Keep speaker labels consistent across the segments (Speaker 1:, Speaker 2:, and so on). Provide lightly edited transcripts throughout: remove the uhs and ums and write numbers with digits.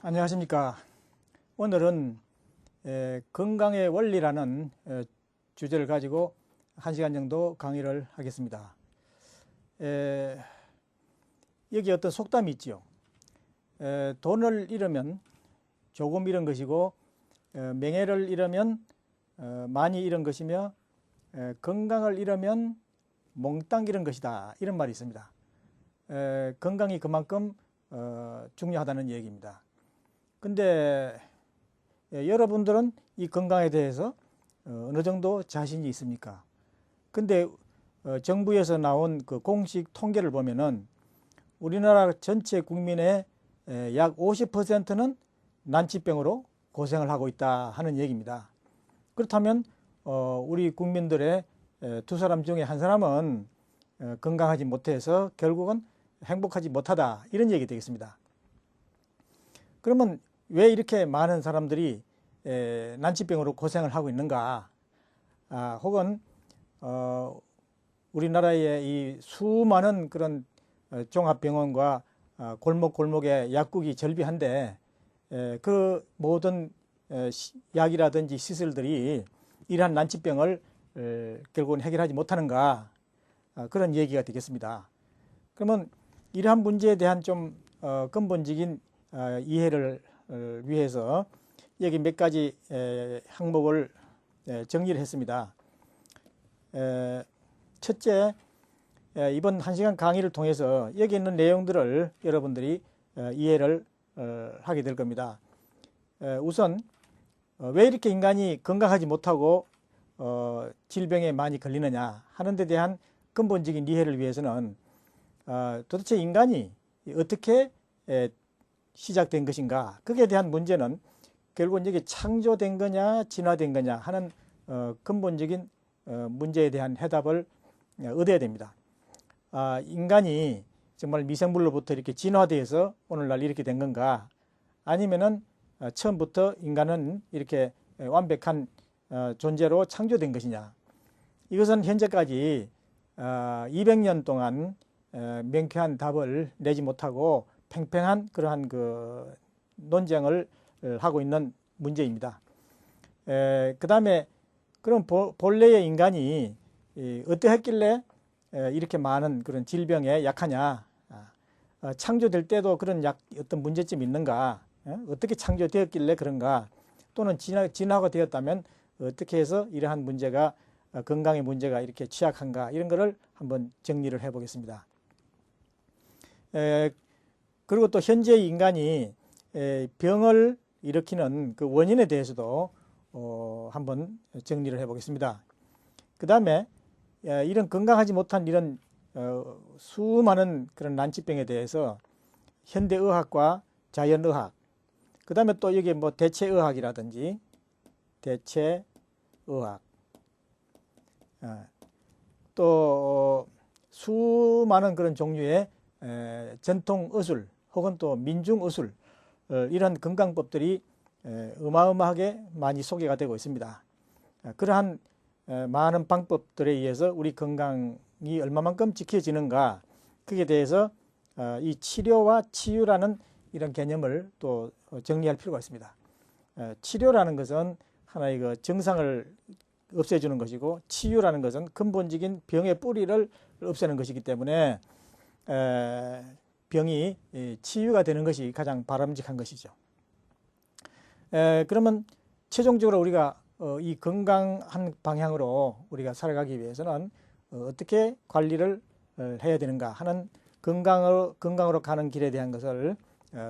Speaker 1: 안녕하십니까. 오늘은 건강의 원리라는 주제를 가지고 1시간 정도 강의를 하겠습니다. 여기 어떤 속담이 있죠. 돈을 잃으면 조금 잃은 것이고 명예를 잃으면 많이 잃은 것이며 건강을 잃으면 몽땅 잃은 것이다, 이런 말이 있습니다. 건강이 그만큼 중요하다는 얘기입니다. 근데 여러분들은 이 건강에 대해서 어느 정도 자신이 있습니까? 근데 정부에서 나온 그 공식 통계를 보면은 우리나라 전체 국민의 약 50%는 난치병으로 고생을 하고 있다 하는 얘기입니다. 그렇다면 우리 국민들의 두 사람 중에 한 사람은 건강하지 못해서 결국은 행복하지 못하다, 이런 얘기 되겠습니다. 그러면 왜 이렇게 많은 사람들이 난치병으로 고생을 하고 있는가? 혹은 우리나라의 이 수많은 그런 종합병원과 골목골목에 약국이 절비한데 그 모든 약이라든지 시설들이 이러한 난치병을 결국은 해결하지 못하는가? 그런 얘기가 되겠습니다. 그러면 이러한 문제에 대한 좀 근본적인 이해를 위해서 여기 몇 가지 항목을 정리를 했습니다. 첫째, 이번 1시간 강의를 통해서 여기 있는 내용들을 여러분들이 이해를 하게 될 겁니다. 우선 왜 이렇게 인간이 건강하지 못하고 질병에 많이 걸리느냐 하는 데 대한 근본적인 이해를 위해서는 도대체 인간이 어떻게 시작된 것인가, 거기에 대한 문제는 결국은 이게 창조된 거냐 진화된 거냐 하는 근본적인 문제에 대한 해답을 얻어야 됩니다. 인간이 정말 미생물로부터 이렇게 진화되어서 오늘날 이렇게 된 건가, 아니면은 처음부터 인간은 이렇게 완벽한 존재로 창조된 것이냐. 이것은 현재까지 200년 동안 명쾌한 답을 내지 못하고 팽팽한 그러한 그 논쟁을 하고 있는 문제입니다. 그 다음에 그럼 본래의 인간이 어떠했길래 이렇게 많은 그런 질병에 약하냐, 창조될 때도 그런 어떤 문제점이 있는가, 어떻게 창조되었길래 그런가, 또는 진화가 되었다면 어떻게 해서 이러한 문제가 건강의 문제가 이렇게 취약한가, 이런 거를 한번 정리를 해 보겠습니다. 그리고 또 현재 인간이 병을 일으키는 그 원인에 대해서도 한번 정리를 해 보겠습니다. 그 다음에 이런 건강하지 못한 이런 수많은 그런 난치병에 대해서 현대의학과 자연의학, 그 다음에 또 여기 뭐 대체의학이라든지 대체의학, 또 수많은 그런 종류의 전통의술 혹은 또 민중의술, 이런 건강법들이 어마어마하게 많이 소개가 되고 있습니다. 그러한 많은 방법들에 의해서 우리 건강이 얼마만큼 지켜지는가, 그에 대해서 이 치료와 치유라는 이런 개념을 또 정리할 필요가 있습니다. 치료라는 것은 하나의 그 증상을 없애주는 것이고, 치유라는 것은 근본적인 병의 뿌리를 없애는 것이기 때문에 병이 치유가 되는 것이 가장 바람직한 것이죠. 그러면 최종적으로 우리가 이 건강한 방향으로 우리가 살아가기 위해서는 어떻게 관리를 해야 되는가 하는 건강으로 가는 길에 대한 것을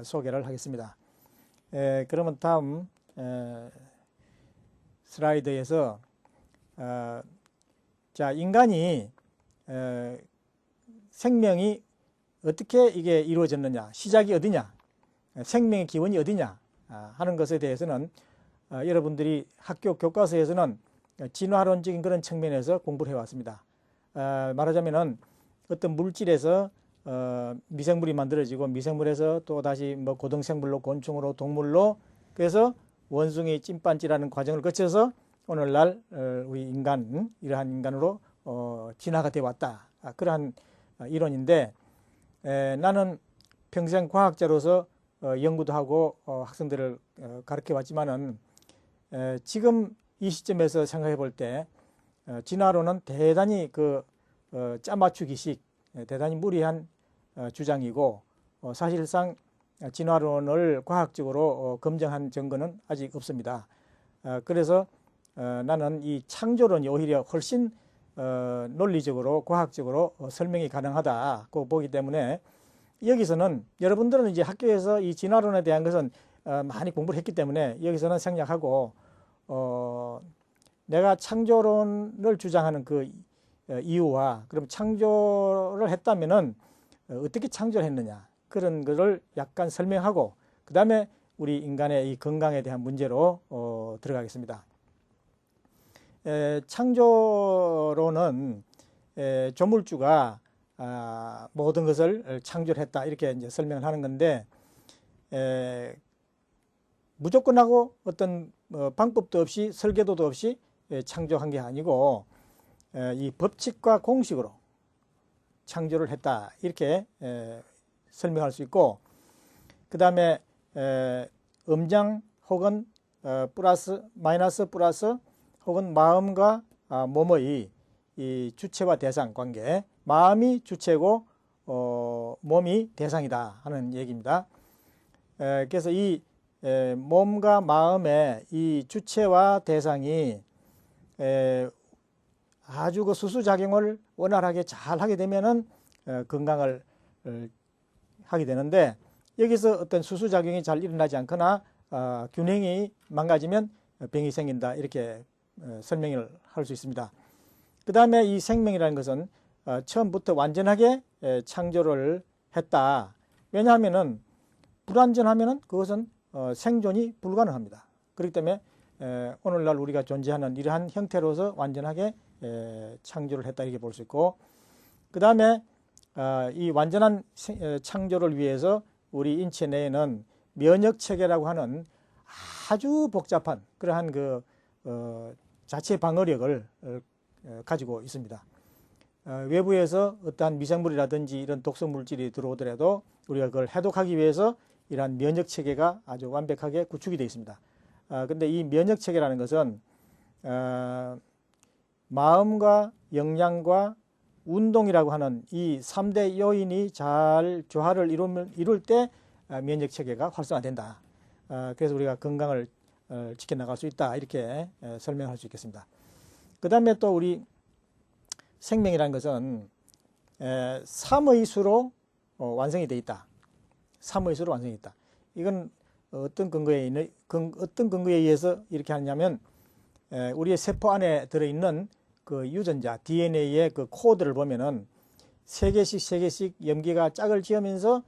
Speaker 1: 소개를 하겠습니다. 그러면 다음 슬라이드에서 자, 인간이 생명이 어떻게 이게 이루어졌느냐, 시작이 어디냐, 생명의 기원이 어디냐 하는 것에 대해서는 여러분들이 학교 교과서에서는 진화론적인 그런 측면에서 공부를 해왔습니다. 말하자면은 어떤 물질에서 미생물이 만들어지고, 미생물에서 또 다시 뭐 고등생물로, 곤충으로, 동물로, 그래서 원숭이, 찐빤지라는 과정을 거쳐서 오늘날 우리 인간, 이러한 인간으로 진화가 되어 왔다. 그러한 이론인데, 나는 평생 과학자로서 연구도 하고 학생들을 가르쳐 왔지만은 지금 이 시점에서 생각해 볼 때 진화론은 대단히 짜맞추기식 대단히 무리한 주장이고 사실상 진화론을 과학적으로 검증한 증거는 아직 없습니다. 그래서 나는 이 창조론이 오히려 훨씬 논리적으로 과학적으로 설명이 가능하다고 보기 때문에 여기서는 여러분들은 이제 학교에서 이 진화론에 대한 것은 많이 공부를 했기 때문에 여기서는 생략하고 내가 창조론을 주장하는 그 이유와 그럼 창조를 했다면은 어떻게 창조를 했느냐 그런 거를 약간 설명하고 그 다음에 우리 인간의 이 건강에 대한 문제로 들어가겠습니다. 창조론은 조물주가 모든 것을 창조했다 이렇게 이제 설명을 하는 건데 무조건하고 어떤 방법도 없이 설계도도 없이 창조한 게 아니고 이 법칙과 공식으로 창조를 했다 이렇게 설명할 수 있고 그 다음에 음장 혹은 플러스 마이너스 플러스 혹은 마음과 몸의 이 주체와 대상 관계 마음이 주체고 몸이 대상이다 하는 얘기입니다. 그래서 이 몸과 마음의 이 주체와 대상이 아주 그 수수작용을 원활하게 잘 하게 되면은 건강을 하게 되는데 여기서 어떤 수수작용이 잘 일어나지 않거나 균형이 망가지면 병이 생긴다 이렇게 설명을 할 수 있습니다. 그 다음에 이 생명이라는 것은 처음부터 완전하게 창조를 했다. 왜냐하면은 불완전하면은 그것은 생존이 불가능합니다. 그렇기 때문에 오늘날 우리가 존재하는 이러한 형태로서 완전하게 창조를 했다 이렇게 볼 수 있고 그 다음에 이 완전한 창조를 위해서 우리 인체 내에는 면역체계라고 하는 아주 복잡한 그러한 자체 방어력을 가지고 있습니다. 외부에서 어떠한 미생물이라든지 이런 독성 물질이 들어오더라도 우리가 그걸 해독하기 위해서 이러한 면역체계가 아주 완벽하게 구축이 되어 있습니다. 근데 이 면역체계라는 것은 마음과 영양과 운동이라고 하는 이 3대 요인이 잘 조화를 이룰 때 면역체계가 활성화된다. 그래서 우리가 건강을 지켜나갈 수 있다. 이렇게 설명할 수 있겠습니다. 그 다음에 또 우리 생명이라는 것은 3의 수로 완성이 되어 있다. 3의 수로 완성이 있다. 이건 어떤 근거에 의해서 이렇게 하냐면 우리의 세포 안에 들어있는 그 유전자 DNA의 그 코드를 보면은 3개씩 염기가 짝을 지으면서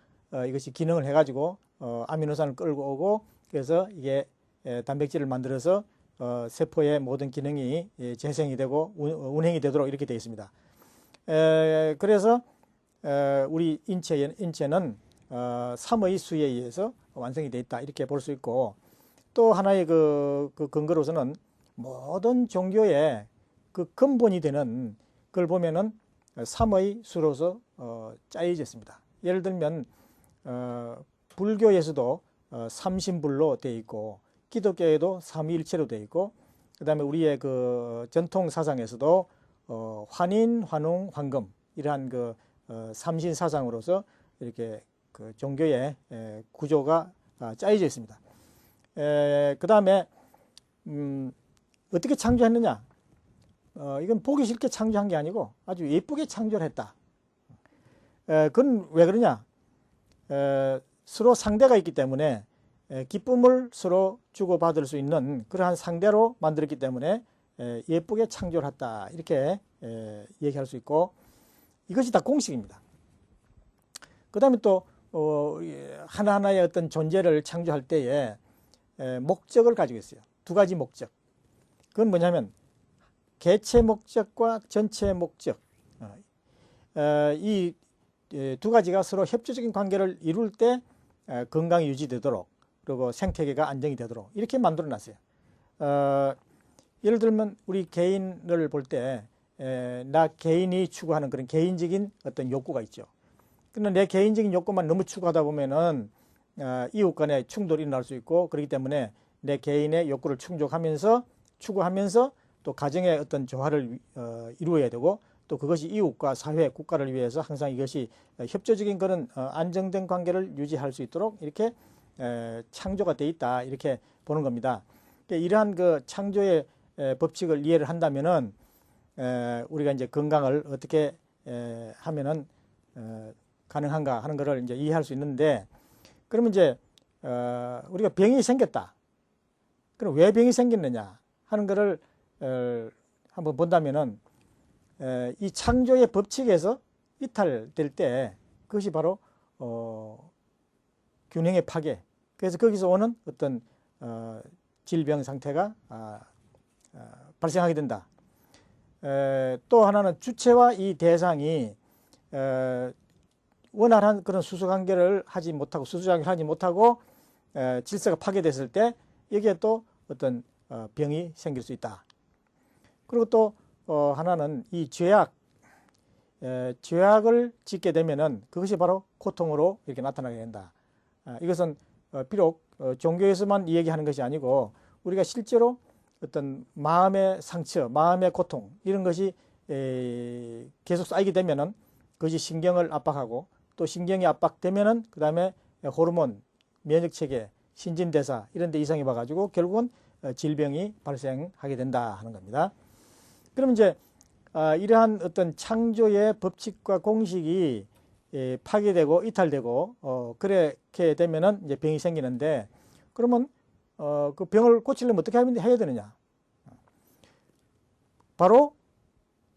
Speaker 1: 이것이 기능을 해가지고 아미노산을 끌고 오고 그래서 이게 단백질을 만들어서 세포의 모든 기능이 재생이 되고 운행이 되도록 이렇게 되어 있습니다. 그래서 우리 인체는 3의 수에 의해서 완성이 되어 있다 이렇게 볼 수 있고 또 하나의 그 근거로서는 모든 종교의 그 근본이 되는 그걸 보면은 3의 수로서 짜여져 있습니다. 예를 들면 불교에서도 삼신불로 되어 있고 기독교에도 삼위일체로 되어 있고 그 다음에 우리의 그 전통 사상에서도 환인, 환웅, 황금 이러한 그 삼신 사상으로서 이렇게 그 종교의 구조가 짜여져 있습니다. 그 다음에 어떻게 창조했느냐? 이건 보기 싫게 창조한 게 아니고 아주 예쁘게 창조를 했다. 그건 왜 그러냐? 서로 상대가 있기 때문에 기쁨을 서로 주고받을 수 있는 그러한 상대로 만들었기 때문에 예쁘게 창조를 했다. 이렇게 얘기할 수 있고 이것이 다 공식입니다. 그 다음에 또 하나하나의 어떤 존재를 창조할 때에 목적을 가지고 있어요. 두 가지 목적. 그건 뭐냐면 개체 목적과 전체 목적. 이 두 가지가 서로 협조적인 관계를 이룰 때 건강이 유지되도록 그리고 생태계가 안정이 되도록 이렇게 만들어 놨어요. 예를 들면 우리 개인을 볼 때 나 개인이 추구하는 그런 개인적인 어떤 욕구가 있죠. 근데 내 개인적인 욕구만 너무 추구하다 보면은 이웃 간의 충돌이 일어날 수 있고, 그렇기 때문에 내 개인의 욕구를 충족하면서 추구하면서 또 가정의 어떤 조화를 이루어야 되고, 또 그것이 이웃과 사회, 국가를 위해서 항상 이것이 협조적인 그런 안정된 관계를 유지할 수 있도록 이렇게 창조가 돼 있다, 이렇게 보는 겁니다. 이러한 그 창조의 법칙을 이해를 한다면은 우리가 이제 건강을 어떻게 하면은 가능한가 하는 것을 이제 이해할 수 있는데, 그러면 이제 우리가 병이 생겼다. 그럼 왜 병이 생겼느냐 하는 것을 한번 본다면은 이 창조의 법칙에서 이탈될 때 그것이 바로 균형의 파괴. 그래서 거기서 오는 어떤 질병 상태가 발생하게 된다. 또 하나는 주체와 이 대상이 원활한 그런 수소관계를 하지 못하고 수소작용을 하지 못하고 질서가 파괴됐을 때 여기에 또 어떤 병이 생길 수 있다. 그리고 또 하나는 이 죄악을 짓게 되면은 그것이 바로 고통으로 이렇게 나타나게 된다. 이것은 비록 종교에서만 얘기하는 것이 아니고 우리가 실제로 어떤 마음의 상처, 마음의 고통 이런 것이 계속 쌓이게 되면은 그것이 신경을 압박하고, 또 신경이 압박되면은 그 다음에 호르몬, 면역체계, 신진대사 이런 데 이상이 와가지고 결국은 질병이 발생하게 된다 하는 겁니다. 그럼 이제 이러한 어떤 창조의 법칙과 공식이 파괴되고 이탈되고 그렇게 되면은 이제 병이 생기는데, 그러면 그 병을 고치려면 어떻게 해야 되느냐? 바로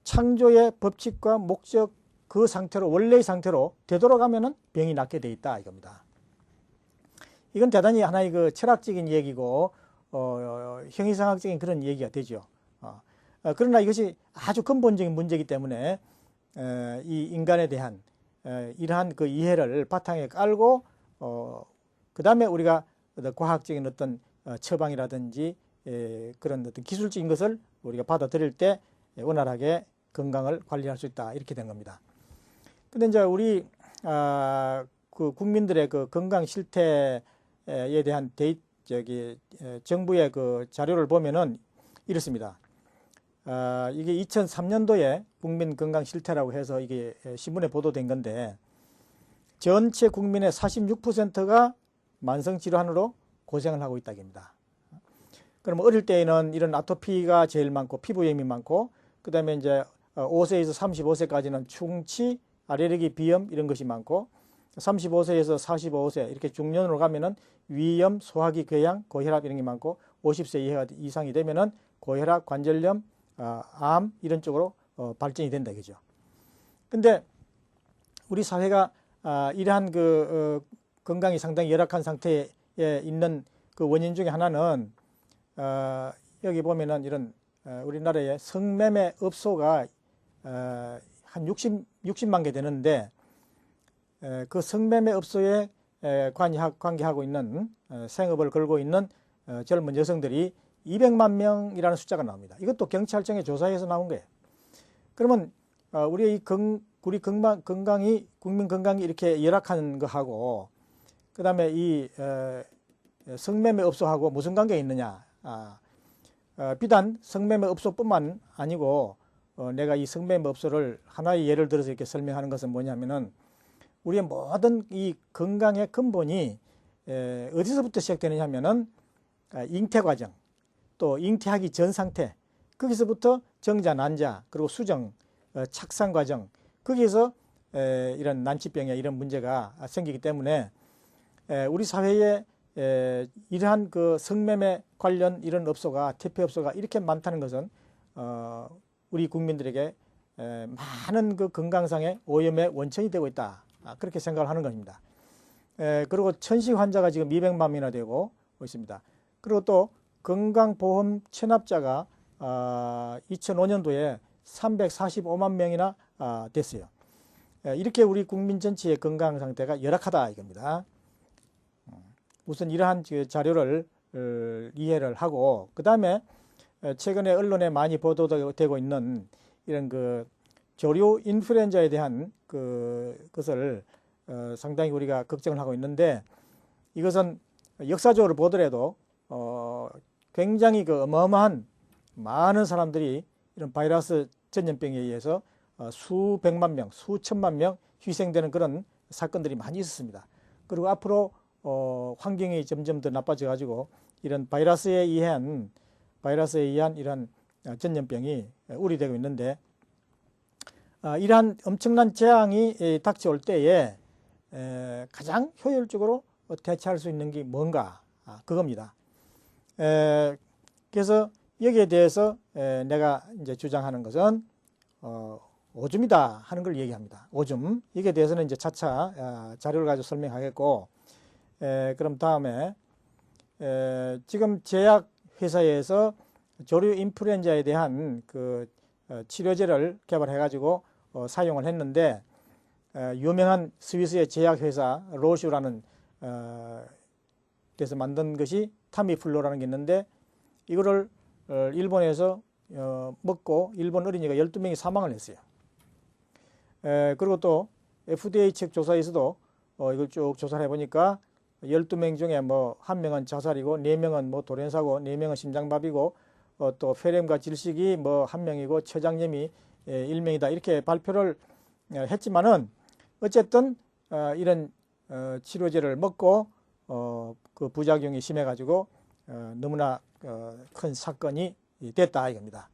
Speaker 1: 창조의 법칙과 목적 그 상태로, 원래의 상태로 되돌아가면은 병이 낫게 돼 있다 이겁니다. 이건 대단히 하나의 그 철학적인 얘기고 형이상학적인 그런 얘기가 되죠. 그러나 이것이 아주 근본적인 문제이기 때문에 이 인간에 대한 이러한 그 이해를 바탕에 깔고 그 다음에 우리가 과학적인 어떤 처방이라든지 그런 어떤 기술적인 것을 우리가 받아들일 때 원활하게 건강을 관리할 수 있다, 이렇게 된 겁니다. 근데 이제 우리 그 국민들의 그 건강 실태에 대한 정부의 그 자료를 보면은 이렇습니다. 이게 2003년도에 국민 건강 실태라고 해서 이게 신문에 보도된 건데, 전체 국민의 46%가 만성 질환으로 고생을 하고 있다 입니다. 그럼 어릴 때에는 이런 아토피가 제일 많고 피부염이 많고, 그 다음에 이제 5세에서 35세까지는 충치, 알레르기, 비염 이런 것이 많고, 35세에서 45세 이렇게 중년으로 가면은 위염, 소화기 궤양, 고혈압 이런 게 많고, 50세 이상이 되면은 고혈압, 관절염, 암 이런 쪽으로 발전이 된다 이거죠. 근데 우리 사회가 이러한 그 건강이 상당히 열악한 상태에 있는 그 원인 중에 하나는 여기 보면은 이런 우리나라의 성매매 업소가 한 60만 개 되는데, 그 성매매 업소에 관계하고 있는 생업을 걸고 있는 젊은 여성들이 200만 명이라는 숫자가 나옵니다. 이것도 경찰청의 조사에서 나온 거예요. 그러면 우리 국민 건강이 이렇게 열악한 거하고, 그 다음에 이 성매매 업소하고 무슨 관계가 있느냐? 비단 성매매 업소뿐만 아니고 내가 이 성매매 업소를 하나의 예를 들어서 이렇게 설명하는 것은 뭐냐면은, 우리의 모든 이 건강의 근본이 어디서부터 시작되느냐 하면은 잉태 과정, 또 잉태하기 전 상태, 거기서부터 정자, 난자, 그리고 수정, 착상 과정, 거기에서 이런 난치병에 이런 문제가 생기기 때문에 우리 사회에 이러한 그 성매매 관련 이런 업소가, 퇴폐 업소가 이렇게 많다는 것은 우리 국민들에게 많은 그 건강상의 오염의 원천이 되고 있다, 그렇게 생각을 하는 것입니다. 그리고 천식 환자가 지금 200만 명이나 되고 있습니다. 그리고 또 건강보험 체납자가 2005년도에 345만 명이나 됐어요. 이렇게 우리 국민 전체의 건강 상태가 열악하다 이겁니다. 우선 이러한 자료를 이해를 하고, 그 다음에 최근에 언론에 많이 보도되고 있는 이런 그 조류 인플루엔자에 대한 것을 상당히 우리가 걱정을 하고 있는데, 이것은 역사적으로 보더라도 굉장히 그 어마어마한 많은 사람들이 이런 바이러스 전염병에 의해서 수백만 명, 수천만 명 희생되는 그런 사건들이 많이 있었습니다. 그리고 앞으로 환경이 점점 더 나빠져 가지고 이런 바이러스에 의한 이런 전염병이 우려되고 있는데, 이러한 엄청난 재앙이 닥쳐올 때에 가장 효율적으로 대처할 수 있는 게 뭔가, 그겁니다. 그래서 여기에 대해서 내가 이제 주장하는 것은 오줌이다 하는 걸 얘기합니다. 오줌. 여기에 대해서는 이제 차차 자료를 가지고 설명하겠고, 그럼 다음에 지금 제약 회사에서 조류 인플루엔자에 대한 그 치료제를 개발해 가지고 사용을 했는데, 유명한 스위스의 제약 회사 로슈라는 데서 만든 것이 타미플루라는 게 있는데, 이거를 일본에서 먹고 일본 어린이가 12명이 사망을 했어요. 그리고 또 FDA 측 조사에서도 이걸 쭉 조사를 해보니까 12명 중에 뭐 1명은 자살이고 4명은 뭐 돌연사고 4명은 심장마비고 또 폐렴과 질식이 뭐 1명이고 췌장염이 1명이다 이렇게 발표를 했지만은 어쨌든 이런 치료제를 먹고 그 부작용이 심해가지고 너무나 큰 사건이 됐다 이겁니다.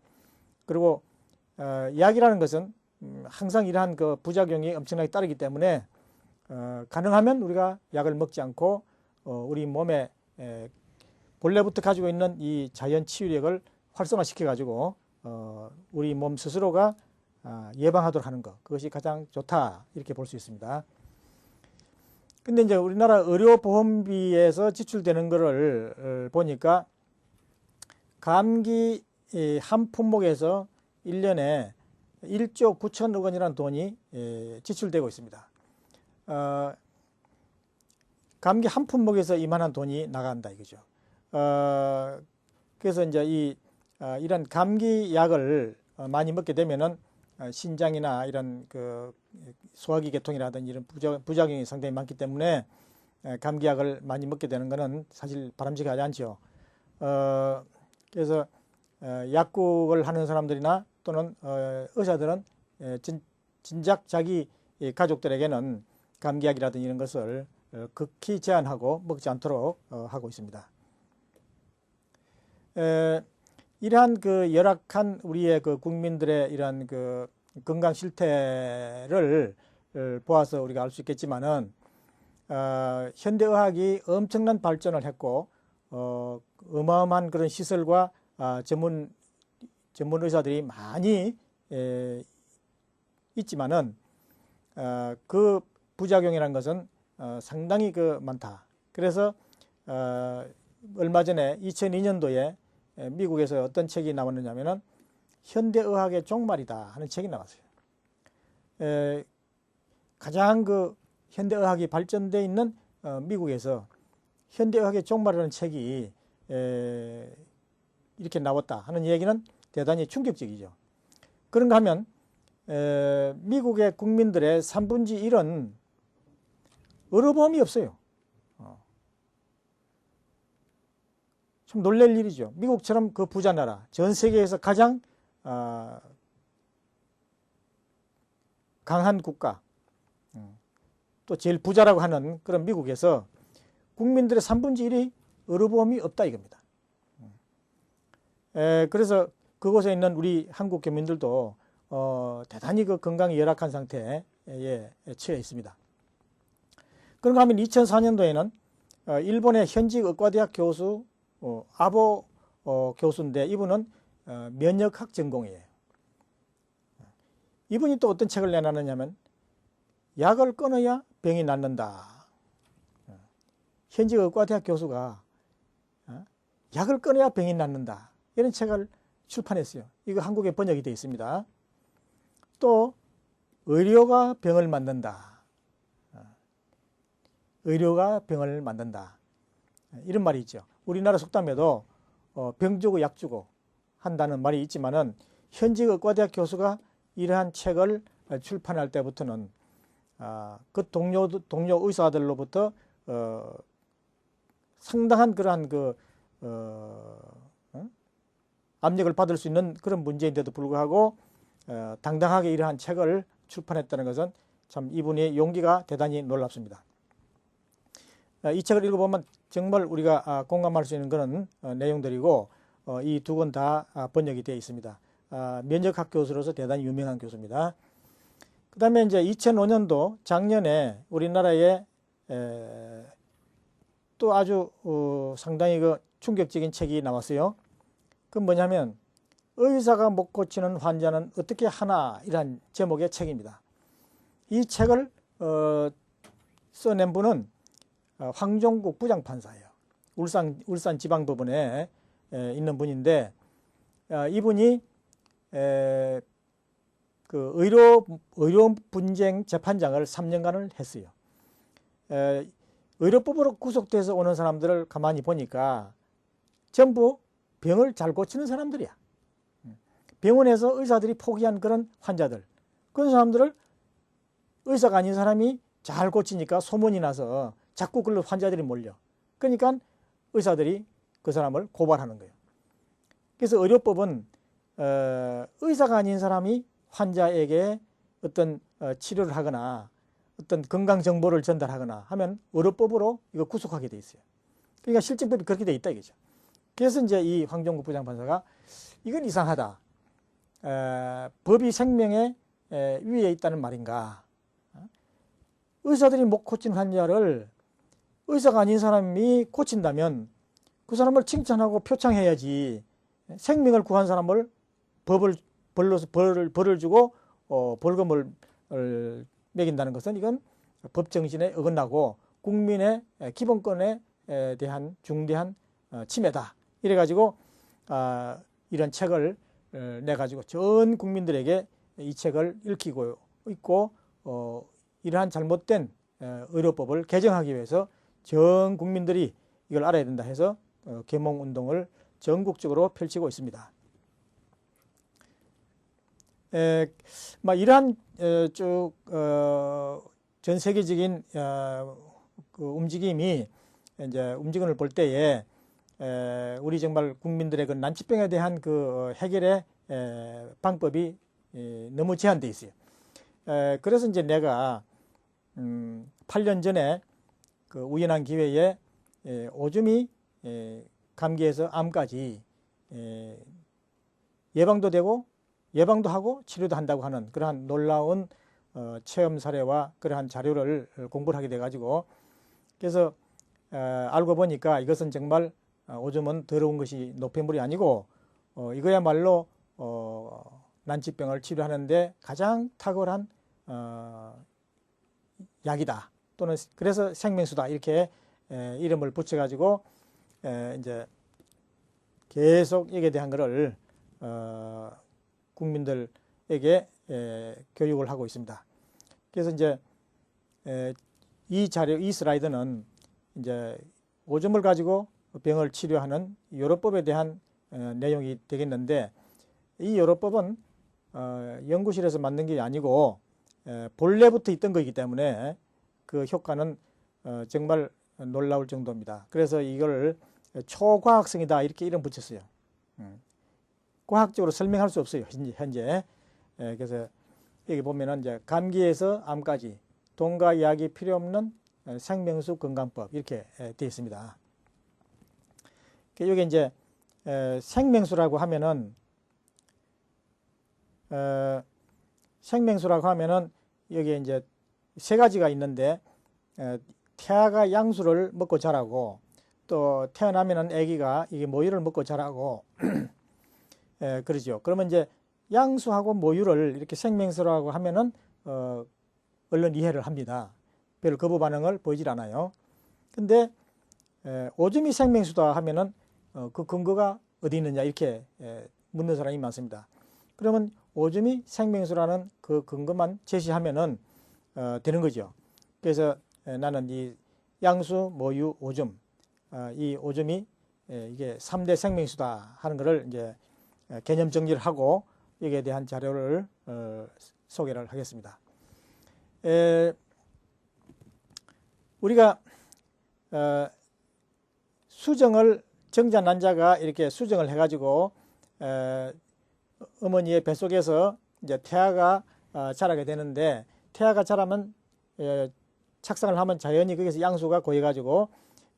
Speaker 1: 그리고 약이라는 것은 항상 이러한 그 부작용이 엄청나게 따르기 때문에 가능하면 우리가 약을 먹지 않고 우리 몸에 본래부터 가지고 있는 이 자연 치유력을 활성화시켜 가지고 우리 몸 스스로가 예방하도록 하는 것, 그것이 가장 좋다 이렇게 볼 수 있습니다. 근데 이제 우리나라 의료보험비에서 지출되는 거를 보니까 감기 한 품목에서 1년에 1조 9천억 원이라는 돈이 지출되고 있습니다. 감기 한 품목에서 이만한 돈이 나간다 이거죠. 그래서 이제 이런 감기 약을 많이 먹게 되면은 신장이나 이런 그 소화기 계통이라든지 이런 부작용이 상당히 많기 때문에 감기약을 많이 먹게 되는 것은 사실 바람직하지 않죠. 그래서 약국을 하는 사람들이나 또는 의사들은 진작 자기 가족들에게는 감기약이라든지 이런 것을 극히 제한하고 먹지 않도록 하고 있습니다. 이러한 그 열악한 우리의 그 국민들의 이러한 그 건강 실태를 보아서 우리가 알 수 있겠지만은 현대의학이 엄청난 발전을 했고 어마어마한 그런 시설과 전문 의사들이 많이 있지만은 그 부작용이라는 것은 상당히 그 많다. 그래서 얼마 전에 2002년도에 미국에서 어떤 책이 나왔느냐면은 현대의학의 종말이다 하는 책이 나왔어요. 가장 그 현대의학이 발전되어 있는 미국에서 현대의학의 종말이라는 책이 이렇게 나왔다 하는 얘기는 대단히 충격적이죠. 그런가 하면 미국의 국민들의 3분의 1은 의료보험이 없어요. 좀 놀랄 일이죠. 미국처럼 그 부자 나라, 전 세계에서 가장 강한 국가, 또 제일 부자라고 하는 그런 미국에서 국민들의 3분의 1이 의료보험이 없다 이겁니다. 그래서 그곳에 있는 우리 한국 교민들도 대단히 그 건강이 열악한 상태에 처해 있습니다. 그런가 하면 2004년도에는 일본의 현직 의과대학 교수 아보 교수인데 이분은 면역학 전공이에요. 이분이 또 어떤 책을 내놨느냐면 약을 끊어야 병이 낫는다. 현직 의과대학 교수가 약을 끊어야 병이 낫는다. 이런 책을 출판했어요. 이거 한국에 번역이 되어 있습니다. 또 의료가 병을 만든다. 의료가 병을 만든다. 이런 말이 있죠. 우리나라 속담에도 병 주고 약 주고 한다는 말이 있지만은 현직 의과대학 교수가 이러한 책을 출판할 때부터는 그 동료 의사들로부터 상당한 그러한 압력을 받을 수 있는 그런 문제인데도 불구하고 당당하게 이러한 책을 출판했다는 것은 참 이분의 용기가 대단히 놀랍습니다. 이 책을 읽어보면 정말 우리가 공감할 수 있는 그런 내용들이고 이 두 권 다 번역이 되어 있습니다. 면역학 교수로서 대단히 유명한 교수입니다. 그 다음에 이제 2005년도 작년에 우리나라에 또 아주 상당히 충격적인 책이 나왔어요. 그건 뭐냐면 의사가 못 고치는 환자는 어떻게 하나 이란 제목의 책입니다. 이 책을 써낸 분은 황종국 부장판사예요. 울산지방법원에 있는 분인데 이분이 그 의료 분쟁 재판장을 3년간을 했어요. 의료법으로 구속돼서 오는 사람들을 가만히 보니까 전부 병을 잘 고치는 사람들이야. 병원에서 의사들이 포기한 그런 환자들, 그런 사람들을 의사가 아닌 사람이 잘 고치니까 소문이 나서 자꾸 그걸로 환자들이 몰려. 그러니까 의사들이 그 사람을 고발하는 거예요. 그래서 의료법은 의사가 아닌 사람이 환자에게 어떤 치료를 하거나 어떤 건강 정보를 전달하거나 하면 의료법으로 이거 구속하게 돼 있어요. 그러니까 실정법이 그렇게 돼 있다 이거죠. 그래서 이제 이 황종국 부장판사가 이건 이상하다. 법이 생명의 위에 있다는 말인가. 의사들이 못 고친 환자를 의사가 아닌 사람이 고친다면 그 사람을 칭찬하고 표창해야지. 생명을 구한 사람을 벌을 주고 벌금을 매긴다는 것은 이건 법 정신에 어긋나고 국민의 기본권에 대한 중대한 침해다. 이래가지고 이런 책을 내가지고 전 국민들에게 이 책을 읽히고 있고 이러한 잘못된 의료법을 개정하기 위해서 전 국민들이 이걸 알아야 된다 해서 계몽운동을 전국적으로 펼치고 있습니다. 이러한 쭉 전 세계적인 그 움직임이 이제 움직임을 볼 때에 우리 정말 국민들의 그 난치병에 대한 그 해결의 방법이 너무 제한되어 있어요. 그래서 이제 내가 8년 전에 그 우연한 기회에 오줌이 감기에서 암까지 예방도 되고 예방도 하고 치료도 한다고 하는 그러한 놀라운 체험 사례와 그러한 자료를 공부를 하게 돼 가지고 그래서 알고 보니까 이것은 정말 오줌은 더러운 것이 노폐물이 아니고 이거야말로 난치병을 치료하는데 가장 탁월한 약이다 또는 그래서 생명수다 이렇게 이름을 붙여 가지고 이제 계속 여기에 대한 것을 국민들에게 교육을 하고 있습니다. 그래서 이제 이 자료, 이 슬라이드는 이제 오줌을 가지고 병을 치료하는 요로법에 대한 내용이 되겠는데 이 요로법은 연구실에서 만든 게 아니고 본래부터 있던 거이기 때문에 그 효과는 정말 놀라울 정도입니다. 그래서 이걸 초과학성이다 이렇게 이름 붙였어요. 과학적으로 설명할 수 없어요. 현재. 그래서 여기 보면은 이제 감기에서 암까지 돈과 약이 필요 없는 생명수 건강법 이렇게 되어 있습니다. 여기 이제 생명수라고 하면은 여기에 이제 세 가지가 있는데 태아가 양수를 먹고 자라고 또 태어나면은 아기가 이게 모유를 먹고 자라고 그러죠. 그러면 이제 양수하고 모유를 이렇게 생명수라고 하면은 얼른 이해를 합니다. 별 거부 반응을 보이질 않아요. 근데 오줌이 생명수다 하면은 그 근거가 어디 있느냐 이렇게 묻는 사람이 많습니다. 그러면 오줌이 생명수라는 그 근거만 제시하면은 되는 거죠. 그래서 나는 이 양수, 모유, 오줌 이 오줌이 이게 3대 생명수다 하는 것을 이제 개념 정리를 하고 여기에 대한 자료를 소개를 하겠습니다. 우리가 수정을 정자 난자가 이렇게 수정을 해가지고 어머니의 뱃속에서 이제 태아가 자라게 되는데, 태아가 자라면 착상을 하면 자연히 거기서 양수가 고여가지고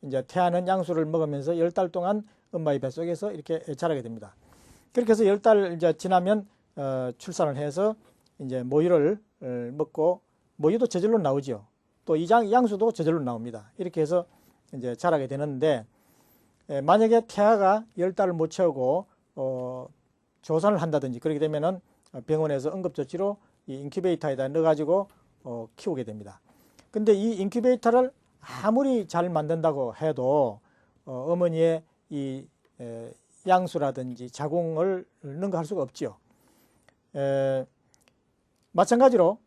Speaker 1: 이제 태아는 양수를 먹으면서 10달 동안 엄마의 뱃속에서 이렇게 자라게 됩니다. 그렇게 해서 10달 이제 지나면 출산을 해서 이제 모유를 먹고, 모유도 저절로 나오죠. 또 이 양수도 저절로 나옵니다. 이렇게 해서 이제 자라게 되는데, 만약에 태아가 10달을 못 채우고 조산을 한다든지 그렇게 되면은 병원에서 응급조치로 이 인큐베이터에다 넣어가지고 키우게 됩니다. 근데 이 인큐베이터를 아무리 잘 만든다고 해도 어머니의 이 양수라든지 자궁을 능가할 수가 없지요. 마찬가지로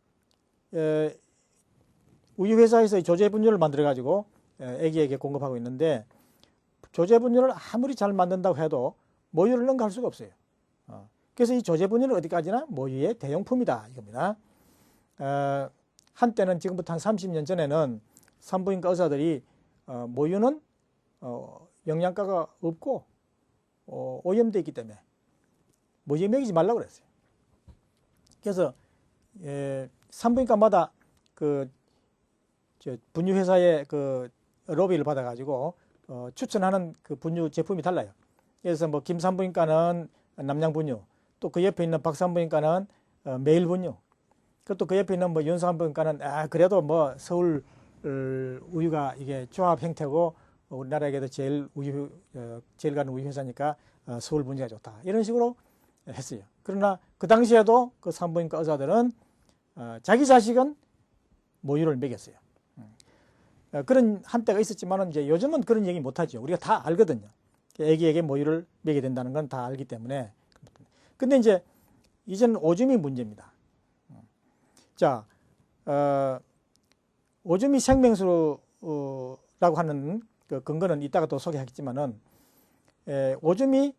Speaker 1: 우유회사에서 조제 분유를 만들어 가지고 아기에게 공급하고 있는데, 조제 분유를 아무리 잘 만든다고 해도 모유를 능가할 수가 없어요. 그래서 이 조제 분유는 어디까지나 모유의 대용품이다 이겁니다. 한때는, 지금부터 한 30년 전에는 산부인과 의사들이 모유는 영양가가 없고 오염되어 있기 때문에 모유 먹이지 말라고 그랬어요. 그래서 산부인과마다 그 분유 회사의 그 로비를 받아가지고 추천하는 그 분유 제품이 달라요. 그래서 뭐 김 산부인과는 남양 분유, 또 그 옆에 있는 박 산부인과는 매일 분유, 그것도 그 옆에 있는 뭐 윤 산부인과는 그래도 뭐 서울 우유가 이게 조합 형태고 우리나라에게도 제일 가는 우유 회사니까 서울 분유가 좋다, 이런 식으로 했어요. 그러나 그 당시에도 그 산부인과 의사들은 자기 자식은 모유를 먹였어요. 그런 한때가 있었지만은 이제 요즘은 그런 얘기 못하죠. 우리가 다 알거든요. 아기에게 모유를 먹여야 된다는 건 다 알기 때문에. 근데 이제는 오줌이 문제입니다. 자, 오줌이 생명수라고 하는 그 근거는 이따가 또 소개하겠지만은, 오줌이,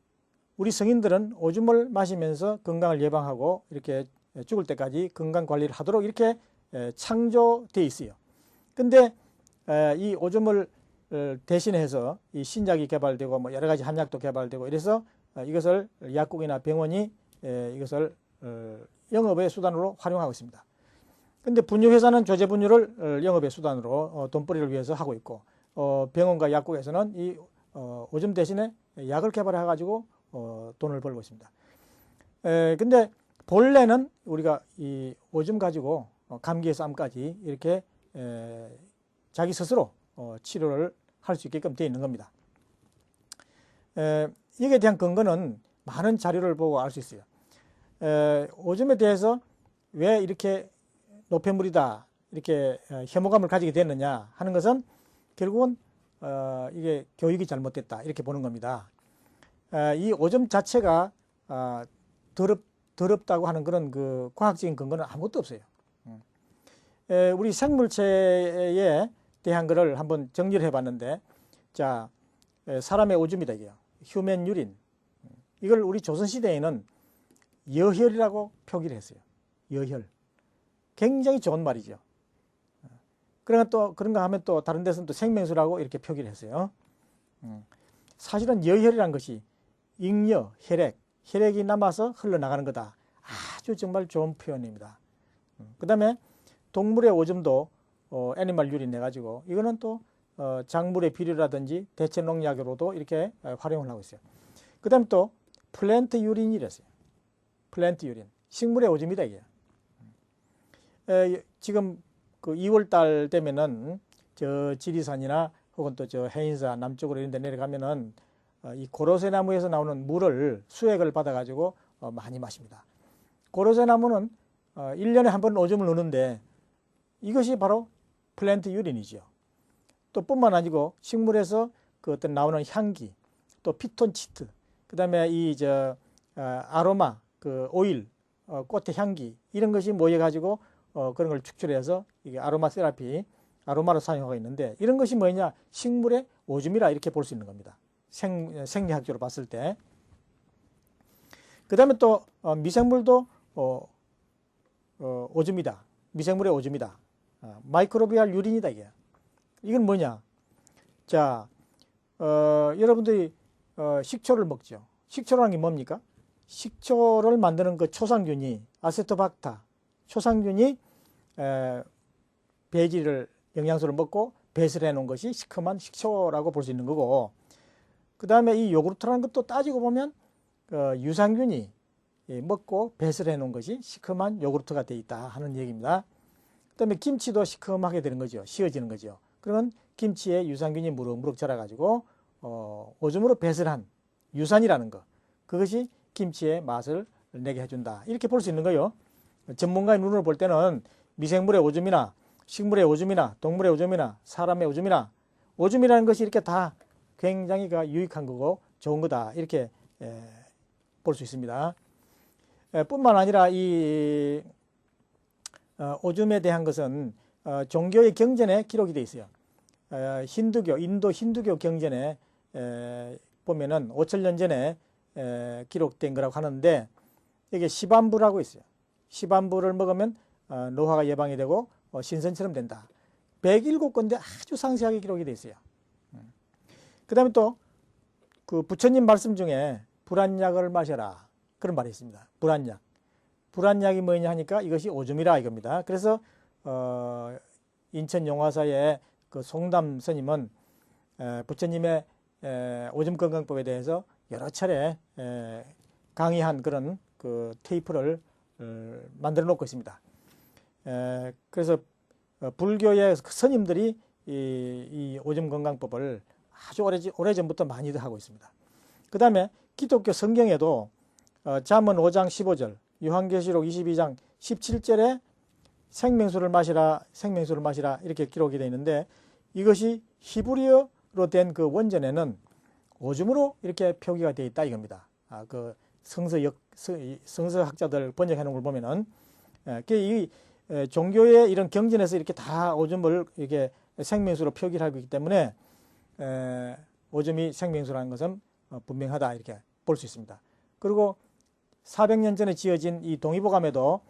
Speaker 1: 우리 성인들은 오줌을 마시면서 건강을 예방하고 이렇게 죽을 때까지 건강 관리를 하도록 이렇게 창조되어 있어요. 근데 이 오줌을 대신해서 이 신약이 개발되고 뭐 여러 가지 함약도 개발되고 이래서 이것을 약국이나 병원이 이것을 영업의 수단으로 활용하고 있습니다. 근데 분유회사는 조제 분유를 영업의 수단으로 돈벌이를 위해서 하고 있고, 병원과 약국에서는 이 오줌 대신에 약을 개발해 가지고 돈을 벌고 있습니다. 근데 본래는 우리가 이 오줌 가지고 감기에서 암까지 이렇게 자기 스스로 치료를 할 수 있게끔 되어 있는 겁니다. 여기에 대한 근거는 많은 자료를 보고 알 수 있어요. 오줌에 대해서 왜 이렇게 노폐물이다, 이렇게 혐오감을 가지게 됐느냐 하는 것은 결국은 이게 교육이 잘못됐다, 이렇게 보는 겁니다. 이 오줌 자체가 더럽다고 하는 그런 그 과학적인 근거는 아무것도 없어요. 우리 생물체에 대한 거를 한번 정리를 해봤는데, 자, 사람의 오줌이다, 이게요. 휴먼 유린. 이걸 우리 조선시대에는 여혈이라고 표기를 했어요. 여혈. 굉장히 좋은 말이죠. 그런가 하면 또 다른 데서는 또 생명수라고 이렇게 표기를 했어요. 사실은 여혈이라는 것이 잉여, 혈액이 남아서 흘러나가는 거다. 아주 정말 좋은 표현입니다. 그 다음에 동물의 오줌도 애니멀 유린 해가지고 이거는 또 작물의 비료라든지 대체 농약으로도 이렇게 활용을 하고 있어요. 그 다음에 또 플랜트 유린이랬어요. 플랜트 유린. 식물의 오줌이다, 이게. 지금 그 2월달 되면은 저 지리산이나 혹은 또 저 해인사 남쪽으로 이런 데 내려가면은 이 고로쇠나무에서 나오는 물을 수액을 받아가지고 많이 마십니다. 고로쇠나무는 1년에 한 번 오줌을 넣는데 이것이 바로 플랜트 유린이죠. 또 뿐만 아니고 식물에서 그 어떤 나오는 향기, 또 피톤치드, 그 다음에 아로마, 그 오일, 꽃의 향기, 이런 것이 모여가지고 그런 걸 축출해서 이게 아로마 세라피, 아로마로 사용하고 있는데, 이런 것이 뭐냐? 식물의 오줌이라 이렇게 볼 수 있는 겁니다. 생리학적으로 봤을 때. 그 다음에 또 미생물도 오줌이다. 미생물의 오줌이다. 마이크로비알 유린이다, 이게. 이건 뭐냐? 자, 여러분들이 식초를 먹죠. 식초라는 게 뭡니까? 식초를 만드는 그 초상균이 아세토박타, 초상균이 배지를 영양소를 먹고 배설해 놓은 것이 시큼한 식초라고 볼 수 있는 거고, 그 다음에 이 요구르트라는 것도 따지고 보면 유산균이 먹고 배설해 놓은 것이 시큼한 요구르트가 되어 있다 하는 얘기입니다. 그 다음에 김치도 시큼하게 되는 거죠. 씌어지는 거죠. 그러면 김치에 유산균이 무럭무럭 자라가지고 오줌으로 배설한 유산이라는 거, 그것이 김치의 맛을 내게 해준다, 이렇게 볼 수 있는 거예요. 전문가의 눈으로 볼 때는 미생물의 오줌이나 식물의 오줌이나 동물의 오줌이나 사람의 오줌이나 오줌이라는 것이 이렇게 다 굉장히 유익한 거고 좋은 거다, 이렇게 볼 수 있습니다. 뿐만 아니라 이 오줌에 대한 것은 종교의 경전에 기록이 되어 있어요. 힌두교, 인도 힌두교 경전에 보면은 5,000년 전에 기록된 거라고 하는데, 이게 시반부라고 있어요. 시반부를 먹으면 노화가 예방이 되고 신선처럼 된다. 107건데 아주 상세하게 기록이 되어 있어요. 그 다음에 또 그 부처님 말씀 중에 불안약을 마셔라, 그런 말이 있습니다. 불안약. 불안약이 뭐냐 하니까 이것이 오줌이라 이겁니다. 그래서 인천 용화사의 그 송담 스님은 부처님의 오줌 건강법에 대해서 여러 차례 강의한 그런 그 테이프를 만들어 놓고 있습니다. 그래서 불교의 스님들이 이 오줌 건강법을 아주 오래전부터 많이들 하고 있습니다. 그 다음에 기독교 성경에도 잠언 5장 15절, 요한계시록 22장 17절에 생명수를 마시라, 생명수를 마시라, 이렇게 기록이 되어 있는데, 이것이 히브리어로 된 그 원전에는 오줌으로 이렇게 표기가 되어 있다 이겁니다. 그 성서학자들 번역해 놓은 걸 보면은 이 종교의 이런 경전에서 이렇게 다 오줌을 이렇게 생명수로 표기를 하고 있기 때문에 오줌이 생명수라는 것은 분명하다, 이렇게 볼 수 있습니다. 그리고 400년 전에 지어진 이 동의보감에도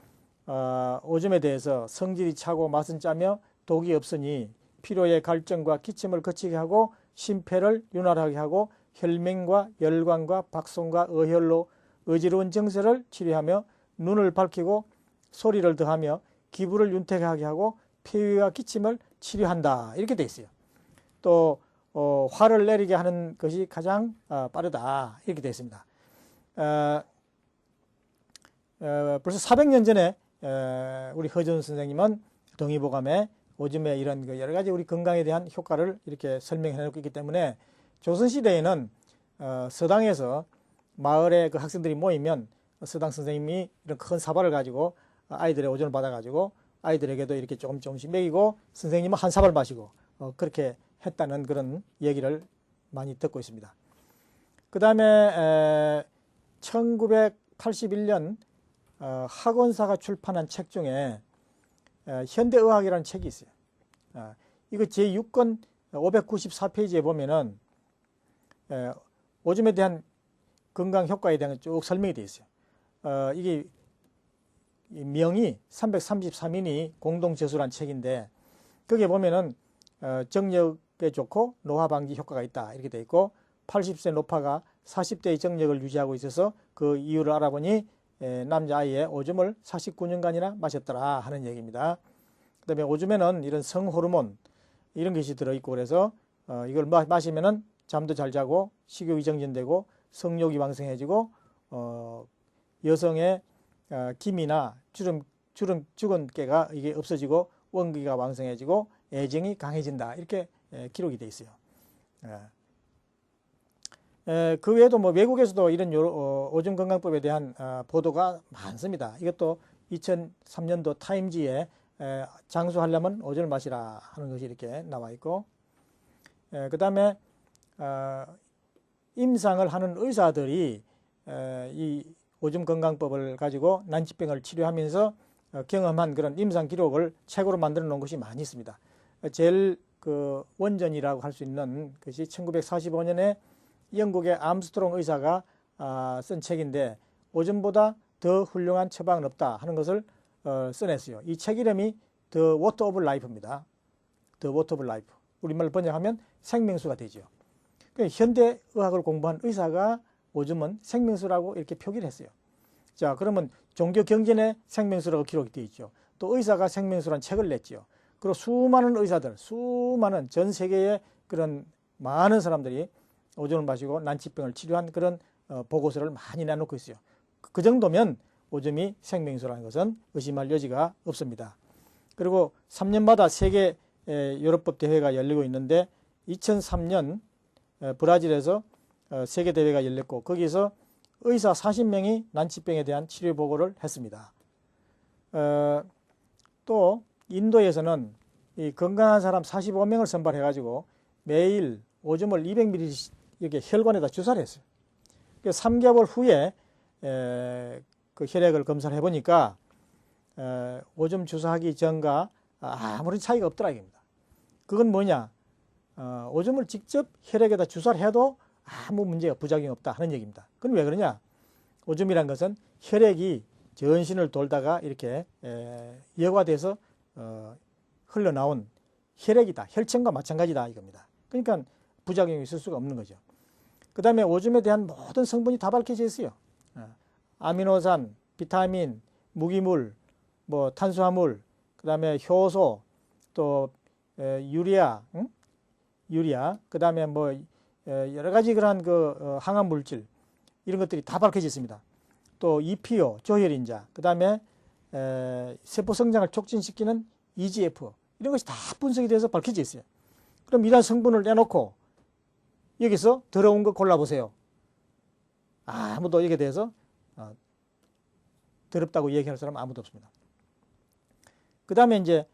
Speaker 1: 오줌에 대해서 성질이 차고 맛은 짜며 독이 없으니 피로의 갈증과 기침을 거치게 하고 심폐를 윤활하게 하고 혈맹과 열광과 박송과 어혈로 어지러운 정서를 치료하며 눈을 밝히고 소리를 더하며 기부를 윤택하게 하고 폐위와 기침을 치료한다, 이렇게 돼 있어요. 또 화를 내리게 하는 것이 가장 빠르다, 이렇게 되어 있습니다. 벌써 400년 전에 우리 허준 선생님은 동의보감에 오줌의 이런 여러 가지 우리 건강에 대한 효과를 이렇게 설명해 놓고 있기 때문에, 조선시대에는 서당에서 마을에 그 학생들이 모이면 서당 선생님이 이런 큰 사발을 가지고 아이들의 오줌을 받아가지고 아이들에게도 이렇게 조금씩 먹이고 선생님은 한 사발 마시고 그렇게 했다는 그런 얘기를 많이 듣고 있습니다. 그 다음에 1981년 학원사가 출판한 책 중에 현대의학이라는 책이 있어요. 이거 제6권 594페이지에 보면은 오줌에 대한 건강 효과에 대한 쭉 설명이 되어 있어요. 이게 명의 333인이 공동 저술한 책인데, 거기에 보면은 정력에 좋고 노화 방지 효과가 있다, 이렇게 되어 있고, 80세 노파가 40대의 정력을 유지하고 있어서 그 이유를 알아보니 남자아이의 오줌을 49년간이나 마셨더라 하는 얘기입니다. 그 다음에 오줌에는 이런 성호르몬 이런 것이 들어있고, 그래서 이걸 마시면은 잠도 잘 자고 식욕이 정진되고 성욕이 왕성해지고 여성의 기미나 주름깨가 이게 없어지고 원기가 왕성해지고 애정이 강해진다, 이렇게 기록이 되어 있어요. 그 외에도 뭐 외국에서도 이런 오줌 건강법에 대한 보도가 많습니다. 이것도 2003년도 타임지에 장수하려면 오줌을 마시라 하는 것이 이렇게 나와 있고, 그 다음에 임상을 하는 의사들이 이 오줌 건강법을 가지고 난치병을 치료하면서 경험한 그런 임상 기록을 책으로 만들어 놓은 것이 많이 있습니다. 제일 그 원전이라고 할 수 있는 것이 1945년에 영국의 암스트롱 의사가 쓴 책인데, 오줌보다 더 훌륭한 처방은 없다 하는 것을 써냈어요. 이 책 이름이 The Water of Life입니다. The Water of Life. 우리말로 번역하면 생명수가 되죠. 현대의학을 공부한 의사가 오줌은 생명수라고 이렇게 표기를 했어요. 자, 그러면 종교 경전에 생명수라고 기록이 되어 있죠. 또 의사가 생명수라는 책을 냈죠. 그리고 수많은 의사들, 수많은 전 세계의 그런 많은 사람들이 오줌을 마시고 난치병을 치료한 그런 보고서를 많이 내놓고 있어요. 그 정도면 오줌이 생명수라는 것은 의심할 여지가 없습니다. 그리고 3년마다 세계 요로법 대회가 열리고 있는데 2003년 브라질에서 세계대회가 열렸고 거기서 의사 40명이 난치병에 대한 치료 보고를 했습니다. 또 인도에서는 이 건강한 사람 45명을 선발해가지고 매일 오줌을 200ml 이렇게 혈관에다 주사를 했어요. 3개월 후에 그 혈액을 검사를 해보니까 오줌 주사하기 전과 아무런 차이가 없더라 이겁니다. 그건 뭐냐? 오줌을 직접 혈액에다 주사를 해도 아무 문제가 부작용이 없다 하는 얘기입니다. 그건 왜 그러냐? 오줌이란 것은 혈액이 전신을 돌다가 이렇게 여과돼서 흘러나온 혈액이다. 혈청과 마찬가지다 이겁니다. 그러니까 부작용이 있을 수가 없는 거죠. 그 다음에 오줌에 대한 모든 성분이 다 밝혀져 있어요. 아미노산, 비타민, 무기물, 뭐 탄수화물, 그 다음에 효소, 또 유리아, 그 다음에 뭐 여러 가지 그러한 그 항암 물질 이런 것들이 다 밝혀져 있습니다. 또 EPO, 조혈인자, 그 다음에 세포 성장을 촉진시키는 EGF 이런 것이 다 분석이 돼서 밝혀져 있어요. 그럼 이러한 성분을 내놓고 여기서 더러운 거 골라보세요. 아무도 여기에 대해서 더럽다고 얘기할 사람은 아무도 없습니다. 그 다음에 이제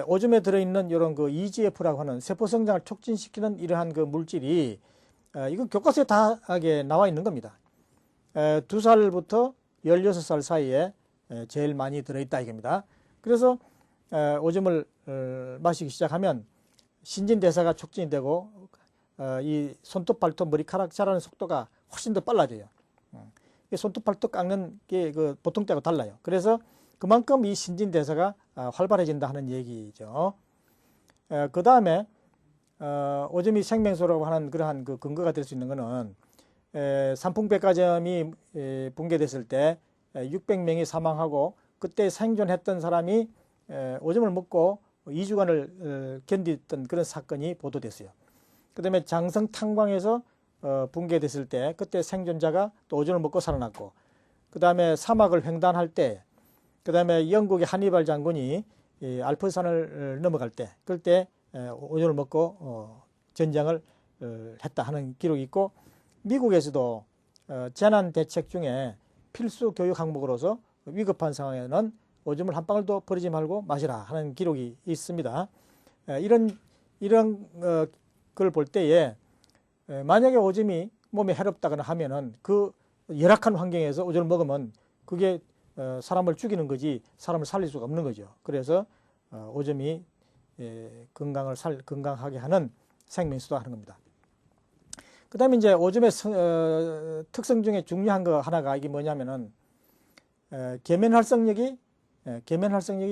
Speaker 1: 오줌에 들어있는 이런 그 EGF라고 하는 세포 성장을 촉진시키는 이러한 그 물질이 이거 교과서에 다하게 나와 있는 겁니다. 2살부터 16살 사이에 제일 많이 들어있다 이겁니다. 그래서 오줌을 마시기 시작하면 신진대사가 촉진이 되고 이 손톱, 발톱, 머리카락 자라는 속도가 훨씬 더 빨라져요. 손톱, 발톱 깎는 게 그 보통 때하고 달라요. 그래서 그만큼 이 신진대사가 활발해진다 하는 얘기죠. 그 다음에 오줌이 생명수라고 하는 그러한 그 근거가 될 수 있는 것은 삼풍백화점이 붕괴됐을 때 600명이 사망하고 그때 생존했던 사람이 오줌을 먹고 2주간을 견디던 그런 사건이 보도됐어요. 그 다음에 장성 탄광에서 붕괴됐을 때 그때 생존자가 또 오줌을 먹고 살아났고 그 다음에 사막을 횡단할 때 그 다음에 영국의 하니발 장군이 알프스산을 넘어갈 때 그럴 때 오줌을 먹고 전장을 했다 하는 기록이 있고 미국에서도 재난 대책 중에 필수 교육 항목으로서 위급한 상황에는 오줌을 한 방울도 버리지 말고 마시라 하는 기록이 있습니다. 이런 걸 볼 때에 만약에 오줌이 몸에 해롭다거나 하면은 그 열악한 환경에서 오줌을 먹으면 그게 사람을 죽이는 거지 사람을 살릴 수가 없는 거죠. 그래서 오줌이 건강하게 하는 생명수다 하는 겁니다. 그 다음에 이제 오줌의 특성 중에 중요한 거 하나가 이게 뭐냐면은 계면활성력이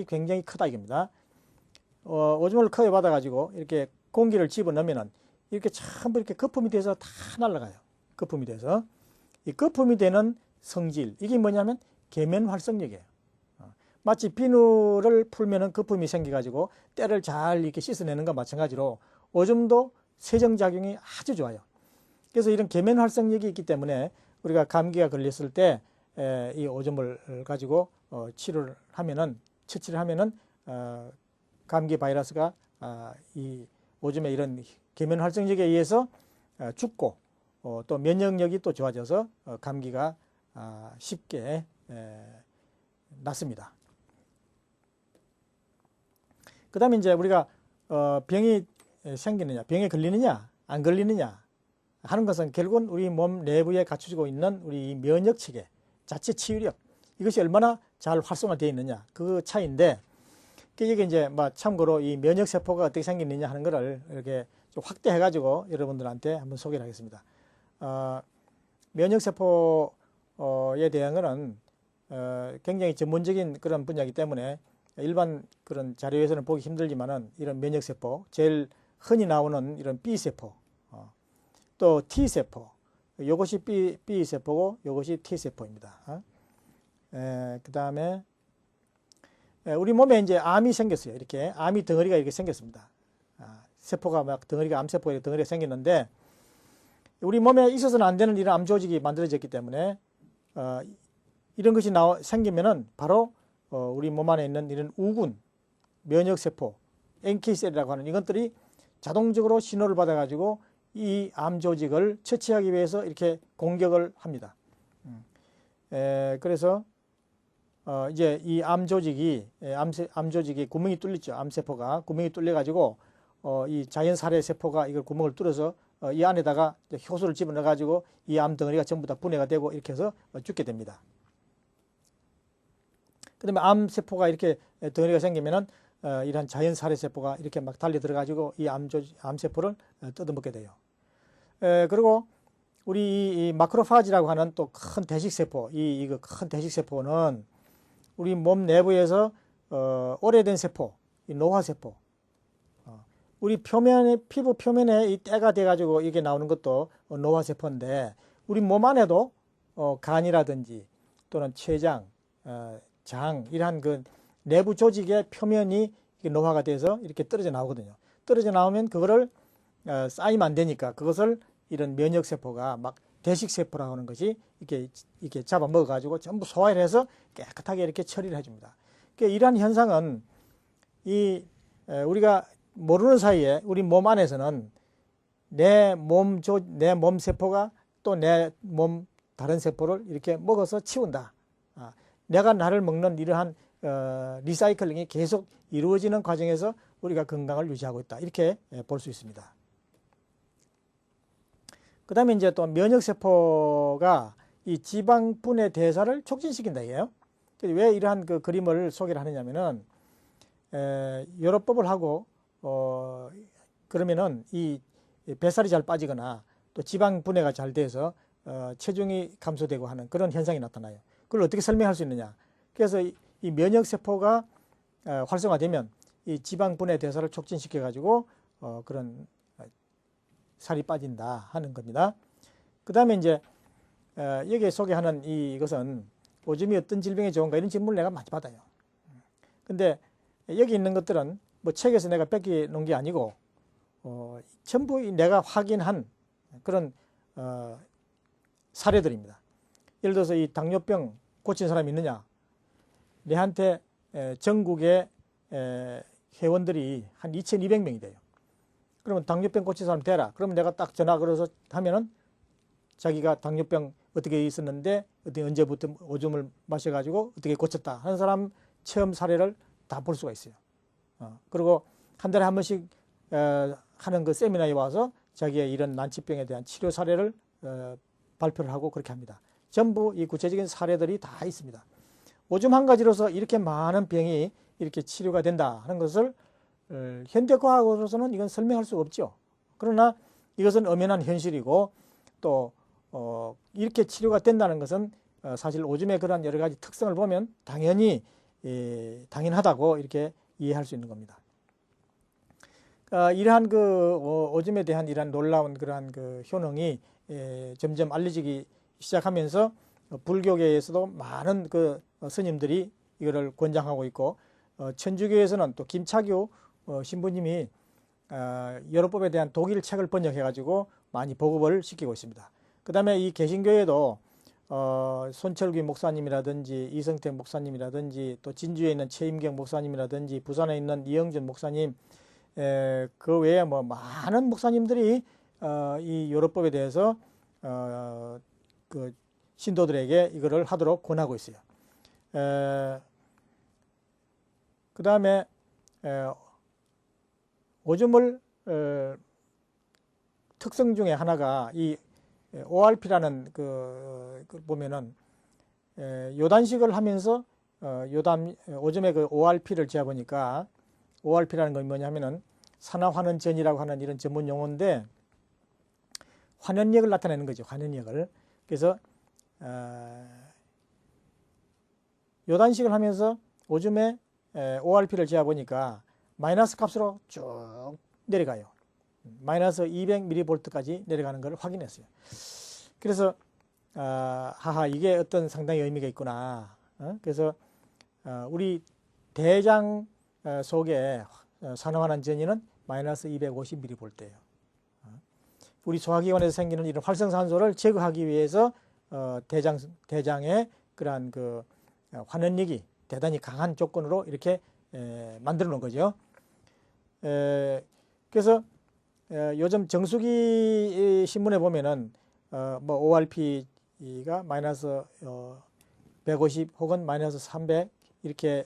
Speaker 1: 굉장히 크다 이겁니다. 오줌을 커에 받아가지고 이렇게 공기를 집어넣으면은 이렇게 전부 이렇게 거품이 돼서 다 날아가요. 거품이 돼서 이 거품이 되는 성질 이게 뭐냐면 계면활성력이에요. 마치 비누를 풀면은 거품이 생겨가지고 때를 잘 이렇게 씻어내는 것과 마찬가지로 오줌도 세정작용이 아주 좋아요. 그래서 이런 계면활성력이 있기 때문에 우리가 감기가 걸렸을 때 이 오줌을 가지고 처치를 하면은 감기 바이러스가 이 오줌의 이런 계면활성력에 의해서 죽고 또 면역력이 또 좋아져서 감기가 쉽게 낫습니다. 그 다음에 이제 우리가 병이 생기느냐, 병에 걸리느냐, 안 걸리느냐 하는 것은 결국은 우리 몸 내부에 갖추고 있는 우리 면역 체계, 자체 치유력 이것이 얼마나 잘 활성화되어 있느냐 그 차이인데 이게 이제 참고로 이 면역 세포가 어떻게 생기느냐 하는 것을 이렇게 좀 확대해 가지고 여러분들한테 한번 소개를 하겠습니다. 면역 세포에 대한 것은 굉장히 전문적인 그런 분야이기 때문에 일반 그런 자료에서는 보기 힘들지만은 이런 면역 세포 제일 흔히 나오는 이런 B 세포 또 T세포, 이것이 B세포고 이것이 T세포입니다. 그 다음에 우리 몸에 이제 암이 생겼어요. 이렇게 암이 덩어리가 이렇게 생겼습니다. 세포가 막 덩어리가 암세포에 덩어리가 생겼는데 우리 몸에 있어서는 안 되는 이런 암 조직이 만들어졌기 때문에 이런 것이 생기면은 바로 우리 몸 안에 있는 이런 우군, 면역세포, NK셀이라고 하는 이것들이 자동적으로 신호를 받아가지고 이 암 조직을 처치하기 위해서 이렇게 공격을 합니다. 그래서 이제 이 암 조직이 구멍이 뚫렸죠. 암세포가 구멍이 뚫려가지고 이 자연살해 세포가 이걸 구멍을 뚫어서 이 안에다가 효소를 집어넣어가지고 이 암 덩어리가 전부 다 분해가 되고 이렇게 해서 죽게 됩니다. 그 다음에 암세포가 이렇게 덩어리가 생기면은 이러한 자연살해 세포가 이렇게 막 달려 들어가지고 이 암세포를 뜯어먹게 돼요. 그리고 우리 이 마크로파지라고 하는 또 큰 대식세포, 이거 큰 대식세포는 우리 몸 내부에서 오래된 세포, 이 노화세포, 우리 피부 표면에 이 때가 돼가지고 이게 나오는 것도 노화세포인데 우리 몸 안에도 간이라든지 또는 췌장, 장 이러한 그 내부 조직의 표면이 노화가 돼서 이렇게 떨어져 나오거든요. 떨어져 나오면 그거를 쌓이면 안 되니까 그것을 이런 면역세포가 막 대식세포라고 하는 것이 이렇게 잡아먹어가지고 전부 소화를 해서 깨끗하게 이렇게 처리를 해줍니다. 그러니까 이러한 현상은 우리가 모르는 사이에 우리 몸 안에서는 내 몸 세포가 또 내 몸 다른 세포를 이렇게 먹어서 치운다. 내가 나를 먹는 이러한 리사이클링이 계속 이루어지는 과정에서 우리가 건강을 유지하고 있다. 이렇게 볼 수 있습니다. 그 다음에 이제 또 면역세포가 이 지방분해 대사를 촉진시킨다 이게요. 왜 이러한 그 그림을 소개를 하느냐면은 요로법을 하고 그러면은 이 뱃살이 잘 빠지거나 또 지방분해가 잘 돼서 체중이 감소되고 하는 그런 현상이 나타나요. 그걸 어떻게 설명할 수 있느냐? 그래서 이 면역세포가 활성화되면 이 지방분해 대사를 촉진시켜 가지고 그런 살이 빠진다 하는 겁니다. 그 다음에 이제 여기에 소개하는 이것은 오줌이 어떤 질병에 좋은가 이런 질문을 내가 많이 받아요. 근데 여기 있는 것들은 뭐 책에서 내가 뺏기 놓은 게 아니고 전부 내가 확인한 그런 사례들입니다. 예를 들어서 이 당뇨병 고친 사람이 있느냐? 내한테 전국의 회원들이 한 2,200명이 돼요. 그러면 당뇨병 고친 사람 되라. 그러면 내가 딱 전화 걸어서 하면은 자기가 당뇨병 어떻게 있었는데 어떻게 언제부터 오줌을 마셔가지고 어떻게 고쳤다 하는 사람 체험 사례를 다 볼 수가 있어요. 그리고 한 달에 한 번씩 하는 그 세미나에 와서 자기의 이런 난치병에 대한 치료 사례를 발표를 하고 그렇게 합니다. 전부 이 구체적인 사례들이 다 있습니다. 오줌 한 가지로서 이렇게 많은 병이 이렇게 치료가 된다 하는 것을 현대과학으로서는 이건 설명할 수 없죠. 그러나 이것은 엄연한 현실이고 또 이렇게 치료가 된다는 것은 사실 오줌의 그런 여러 가지 특성을 보면 당연히 당연하다고 이렇게 이해할 수 있는 겁니다. 이러한 그 오줌에 대한 이러한 놀라운 그러한 그 효능이 점점 알려지기 시작하면서 불교계에서도 많은 그 스님들이 이거를 권장하고 있고 천주교에서는 또 김차교 신부님이 요로법에 대한 독일 책을 번역해 가지고 많이 보급을 시키고 있습니다. 그 다음에 이 개신교에도 손철귀 목사님이라든지 이성택 목사님이라든지 또 진주에 있는 최임경 목사님이라든지 부산에 있는 이영준 목사님 그 외에 뭐 많은 목사님들이 이 요로법에 대해서 그 신도들에게 이거를 하도록 권하고 있어요. 그 다음에 오줌을 특성 중에 하나가 이 ORP라는 그 보면은 요단식을 하면서 오줌의 그 ORP를 재보니까 ORP라는 건 뭐냐면은 산화환원전이라고 하는 이런 전문 용어인데 환원력을 나타내는 거죠. 환원력을. 그래서 요단식을 하면서 오줌에 ORP를 재보니까 마이너스 값으로 쭉 내려가요. 마이너스 200mV까지 내려가는 걸 확인했어요. 그래서 하하, 이게 어떤 상당히 의미가 있구나. 그래서 우리 대장 속에 산화환원 전이는 마이너스 250mV예요. 우리 소화기관에서 생기는 이런 활성산소를 제거하기 위해서 대장의 그러한 그 환원력이 대단히 강한 조건으로 이렇게 만들어 놓은 거죠. 그래서 요즘 정수기 신문에 보면은 뭐 ORP가 마이너스 150 혹은 마이너스 300 이렇게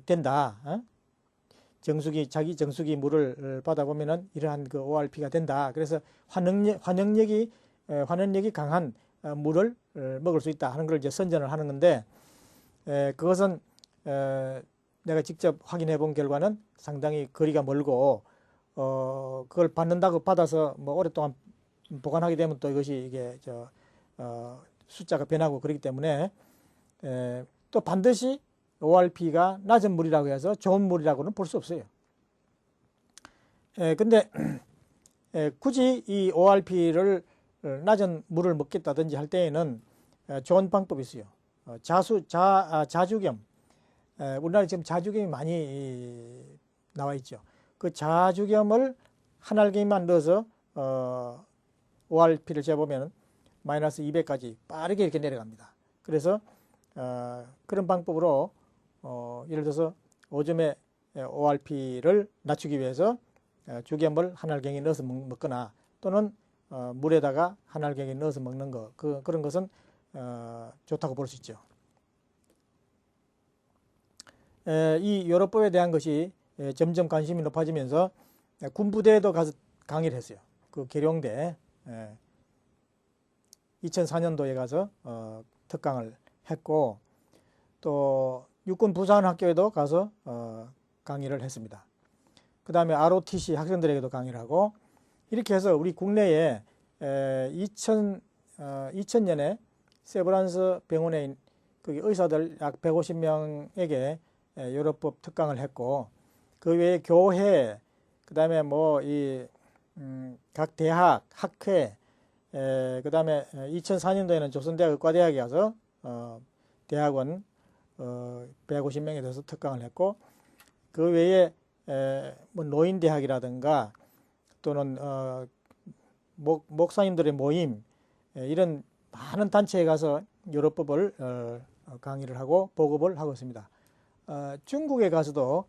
Speaker 1: 된다. 자기 정수기 물을 받아보면은 이러한 그 ORP가 된다. 그래서 환원력이 강한 물을 먹을 수 있다 하는 걸 이제 선전을 하는 건데, 그것은 내가 직접 확인해 본 결과는 상당히 거리가 멀고, 그걸 받아서 뭐 오랫동안 보관하게 되면 또 이것이 이게 숫자가 변하고 그렇기 때문에 또 반드시 ORP가 낮은 물이라고 해서 좋은 물이라고는 볼 수 없어요. 근데 굳이 이 ORP를 낮은 물을 먹겠다든지 할 때에는 좋은 방법이 있어요. 자주겸. 우리나라에 지금 자주겸이 많이 나와 있죠. 그 자주겸을 한 알갱이만 넣어서 ORP를 재보면 마이너스 200까지 빠르게 이렇게 내려갑니다. 그래서 그런 방법으로 예를 들어서 오줌에 ORP를 낮추기 위해서 주겸을 한 알갱이 넣어서 먹거나 또는 물에다가 한 알갱이 넣어서 먹는 거, 그런 것은 좋다고 볼 수 있죠. 이 요로법에 대한 것이 점점 관심이 높아지면서 군부대에도 가서 강의를 했어요. 그 계룡대 2004년도에 가서 특강을 했고, 또 육군 부사관학교에도 가서 강의를 했습니다. 그 다음에 ROTC 학생들에게도 강의를 하고, 이렇게 해서 우리 국내에 2000년에 세브란스 병원에 거기 의사들 약 150명에게 요로법 특강을 했고, 그 외에 교회, 그 다음에 뭐 각 대학, 학회, 그 다음에 2004년도에는 조선대학 의과대학에 가서 대학원 150명에 대해서 특강을 했고, 그 외에 뭐 노인대학이라든가 또는 목사님들의 모임, 이런 많은 단체에 가서 요로법을 강의를 하고 보급을 하고 있습니다. 중국에 가서도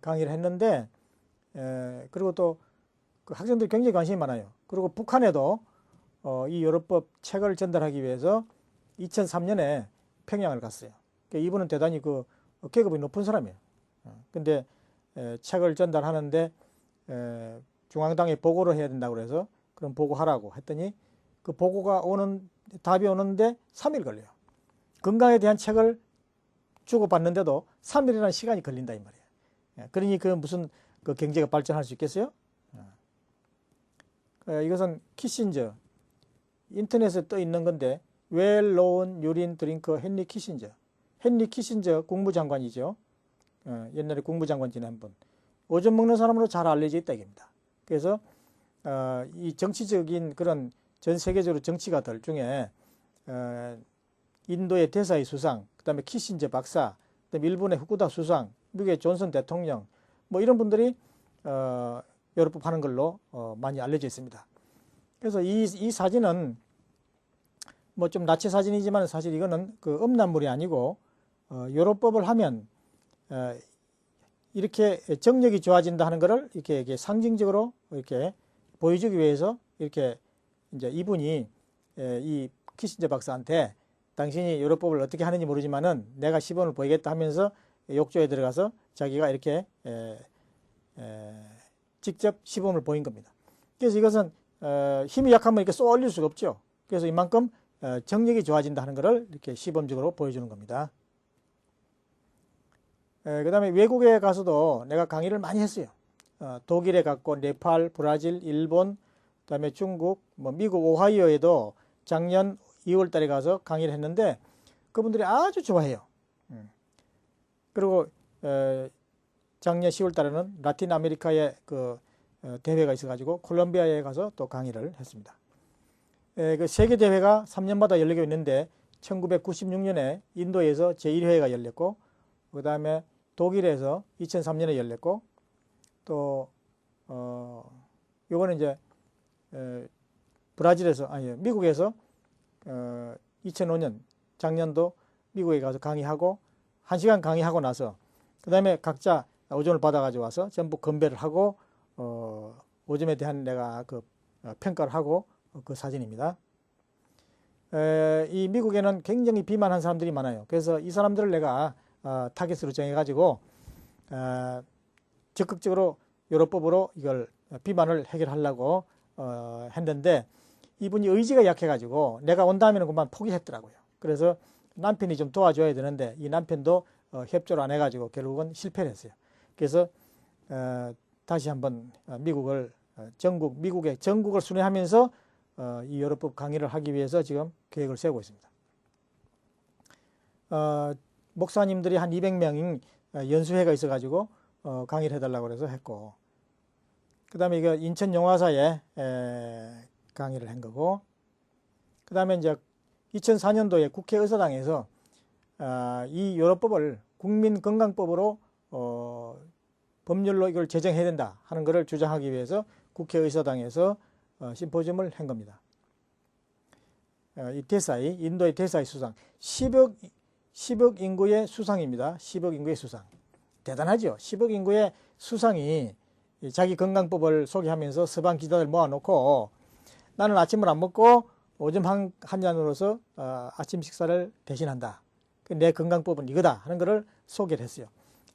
Speaker 1: 강의를 했는데, 그리고 또 그 학생들이 굉장히 관심이 많아요. 그리고 북한에도 이 요로법 책을 전달하기 위해서 2003년에 평양을 갔어요. 그러니까 이분은 대단히 그 계급이 높은 사람이에요. 근데 책을 전달하는데 중앙당에 보고를 해야 된다고 그래서 그럼 보고하라고 했더니 그 보고가 답이 오는데 3일 걸려요. 건강에 대한 책을 주고받는데도 3일이라는 시간이 걸린다 이 말이에요. 그러니 그 무슨 그 경제가 발전할 수 있겠어요? 이것은 키신저, 인터넷에 떠 있는 건데, 웰노운 유린 드링커 헨리 키신저 국무장관이죠. 옛날에 국무장관 지낸 분. 오줌 먹는 사람으로 잘 알려져 있다 이겁니다. 그래서 이 정치적인 그런 전 세계적으로 정치가들 중에 인도의 대사의 수상, 그 다음에 키신저 박사, 그다음에 일본의 후쿠다 수상, 미국의 존슨 대통령, 뭐 이런 분들이 요로법 하는 걸로 많이 알려져 있습니다. 그래서 이 사진은 뭐 좀 나체 사진이지만 사실 이거는 그 음란물이 아니고 요로법을 하면 이렇게 정력이 좋아진다 하는 것을 이렇게 상징적으로 이렇게 보여주기 위해서 이렇게 이제 이분이 이 키신저 박사한테 당신이 요로법을 어떻게 하는지 모르지만은 내가 시범을 보이겠다 하면서 욕조에 들어가서 자기가 이렇게 직접 시범을 보인 겁니다. 그래서 이것은 힘이 약하면 이렇게 쏘아 올릴 수가 없죠. 그래서 이만큼 정력이 좋아진다 하는 것을 이렇게 시범적으로 보여주는 겁니다. 그 다음에 외국에 가서도 내가 강의를 많이 했어요. 독일에 갔고, 네팔, 브라질, 일본, 그 다음에 중국, 뭐 미국 오하이오에도 작년 2월 달에 가서 강의를 했는데 그분들이 아주 좋아해요. 그리고 작년 10월 달에는 라틴 아메리카의 그 대회가 있어가지고 콜롬비아에 가서 또 강의를 했습니다. 그 세계 대회가 3년마다 열리고 있는데 1996년에 인도에서 제1회가 열렸고, 그 다음에 독일에서 2003년에 열렸고, 또 요거는 이제 미국에서 2005년 작년도 미국에 가서 강의하고 1시간 강의하고 나서 그 다음에 각자 오점을 받아가지고 와서 전부 건배를 하고 오점에 대한 내가 그 평가를 하고 그 사진입니다. 이 미국에는 굉장히 비만한 사람들이 많아요. 그래서 이 사람들을 내가 타겟으로 정해가지고 적극적으로 요로법으로 이걸 비만을 해결하려고 했는데, 이분이 의지가 약해가지고 내가 온 다음에는 그만 포기했더라고요. 그래서 남편이 좀 도와줘야 되는데 이 남편도 협조를 안 해가지고 결국은 실패를 했어요. 그래서 다시 한번 미국의 전국을 순회하면서 이 요로법 강의를 하기 위해서 지금 계획을 세우고 있습니다. 목사님들이 한 200명인 연수회가 있어가지고 강의를 해달라고 해서 했고, 그 다음에 이거 인천영화사에 강의를 한 거고, 그 다음에 이제 2004년도에 국회의사당에서 이 요로법을 국민건강법으로 법률로 이걸 제정해야 된다 하는 것을 주장하기 위해서 국회의사당에서 심포지엄을 한 겁니다. 이 대사이, 인도의 대사이 수상, 10억 인구의 수상입니다. 10억 인구의 수상. 대단하죠. 10억 인구의 수상이 자기 건강법을 소개하면서 서방 기자들 모아놓고 나는 아침을 안 먹고 오줌 한 잔으로서 아침 식사를 대신한다. 내 건강법은 이거다 하는 것을 소개를 했어요.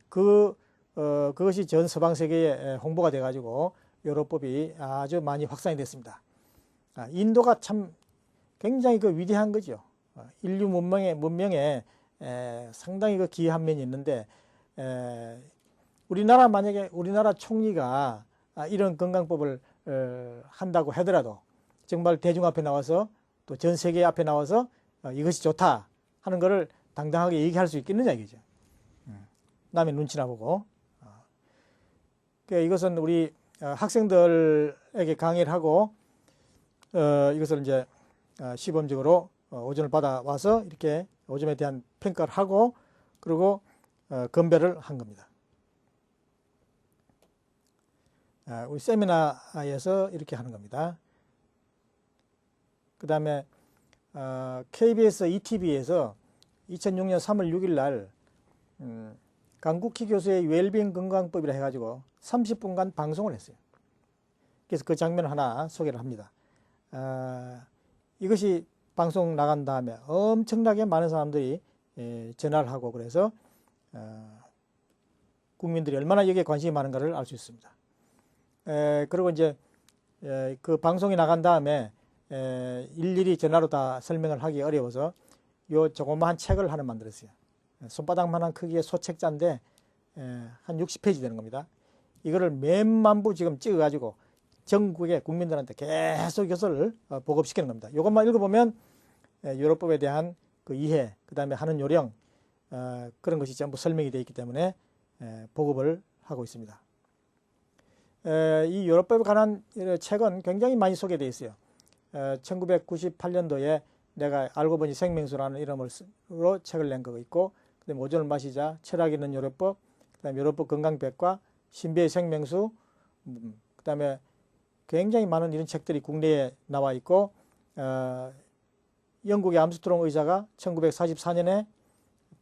Speaker 1: 그것이 전 서방 세계에 홍보가 돼가지고 요로법이 아주 많이 확산이 됐습니다. 인도가 참 굉장히 그 위대한 거죠. 인류 문명에 상당히 그 기여한 면이 있는데, 만약에 우리나라 총리가 이런 건강법을 한다고 하더라도 정말 대중 앞에 나와서 또 전 세계 앞에 나와서 이것이 좋다 하는 것을 당당하게 얘기할 수 있겠느냐 이거죠. 남의 눈치나 보고. 이것은 우리 학생들에게 강의를 하고 이것을 이제 시범적으로 오점을 받아와서 이렇게 오점에 대한 평가를 하고 그리고 건배를 한 겁니다. 우리 세미나에서 이렇게 하는 겁니다. 그 다음에 KBS ETV에서 2006년 3월 6일 날 강국희 교수의 웰빙 건강법이라 해가지고 30분간 방송을 했어요. 그래서 그 장면을 하나 소개를 합니다. 이것이 방송 나간 다음에 엄청나게 많은 사람들이 전화를 하고 그래서 국민들이 얼마나 여기에 관심이 많은가를 알 수 있습니다. 그리고 이제 그 방송이 나간 다음에 일일이 전화로 다 설명을 하기 어려워서 요 조그마한 책을 하나 만들었어요. 손바닥만한 크기의 소책자인데 한 60페이지 되는 겁니다. 이거를 몇만 부 지금 찍어가지고 전국의 국민들한테 계속 이것을 보급시키는 겁니다. 이것만 읽어보면 요로법에 대한 그 이해, 그 다음에 하는 요령 그런 것이 전부 설명이 되어 있기 때문에 보급을 하고 있습니다. 이 요로법에 관한 책은 굉장히 많이 소개되어 있어요. 1998년도에 내가 알고 보니 생명수라는 이름으로 책을 낸 거 있고, 그 다음에 오존을 마시자, 철학 있는 요로법, 그 다음에 요로법 건강백과, 신비의 생명수, 그 다음에 굉장히 많은 이런 책들이 국내에 나와 있고, 영국의 암스트롱 의사가 1944년에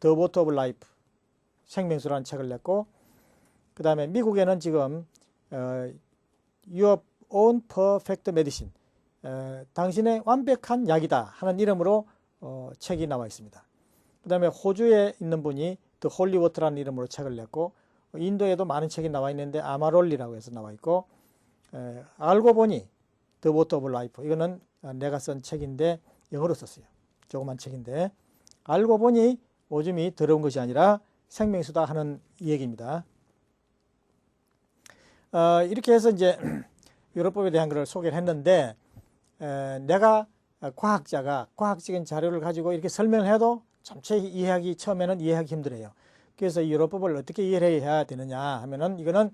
Speaker 1: The Water of Life, 생명수라는 책을 냈고, 그 다음에 미국에는 지금 Your Own Perfect Medicine, 당신의 완벽한 약이다 하는 이름으로 책이 나와 있습니다. 그 다음에 호주에 있는 분이 The Holy Water라는 이름으로 책을 냈고, 인도에도 많은 책이 나와 있는데 아마롤리라고 해서 나와 있고, 알고 보니 The Water of Life, 이거는 내가 쓴 책인데 영어로 썼어요. 조그만 책인데 알고 보니 오줌이 더러운 것이 아니라 생명수다 하는 얘기입니다. 이렇게 해서 이제 요로법에 대한 것을 소개를 했는데, 내가 과학자가 과학적인 자료를 가지고 이렇게 설명을 해도 전체 처음에는 이해하기 힘들어요. 그래서 이 요로법을 어떻게 이해를 해야 되느냐 하면은, 이거는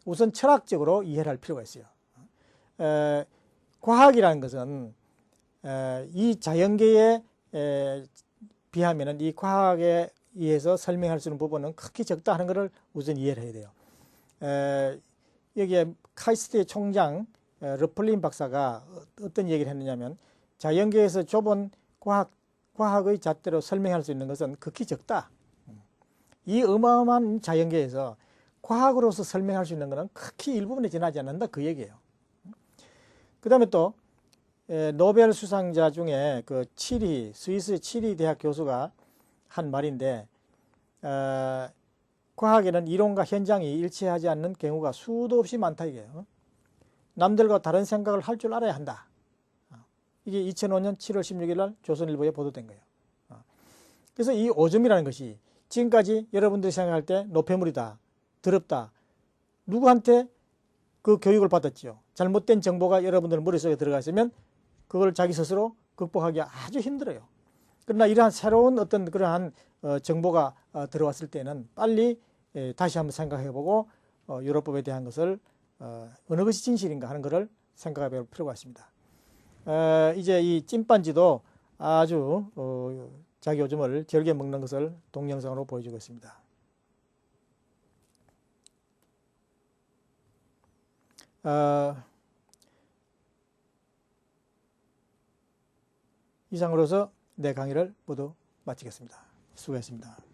Speaker 1: 우선 철학적으로 이해를 할 필요가 있어요. 과학이라는 것은 이 자연계에 비하면은 이 과학에 의해서 설명할 수 있는 부분은 극히 적다 하는 것을 우선 이해를 해야 돼요. 여기에 카이스트의 총장 러플린 박사가 어떤 얘기를 했느냐면 자연계에서 좁은 과학의 잣대로 설명할 수 있는 것은 극히 적다. 이 어마어마한 자연계에서 과학으로서 설명할 수 있는 것은 극히 일부분에 지나지 않는다 그 얘기예요. 그 다음에 또 노벨 수상자 중에 그 스위스 치리 대학 교수가 한 말인데 과학에는 이론과 현장이 일치하지 않는 경우가 수도 없이 많다 이게요. 남들과 다른 생각을 할 줄 알아야 한다. 이게 2005년 7월 16일 날 조선일보에 보도된 거예요. 그래서 이 오점이라는 것이 지금까지 여러분들이 생각할 때 노폐물이다, 더럽다. 누구한테 그 교육을 받았지요. 잘못된 정보가 여러분들 머릿속에 들어가 있으면 그걸 자기 스스로 극복하기 아주 힘들어요. 그러나 이러한 새로운 어떤 그러한 정보가 들어왔을 때는 빨리 다시 한번 생각해보고 율법에 대한 것을 어느 것이 진실인가 하는 것을 생각해볼 필요가 있습니다. 이제 이 찐빤지도 아주 자기 오줌을 절개 먹는 것을 동영상으로 보여주고 있습니다. 이상으로서 내 강의를 모두 마치겠습니다. 수고했습니다.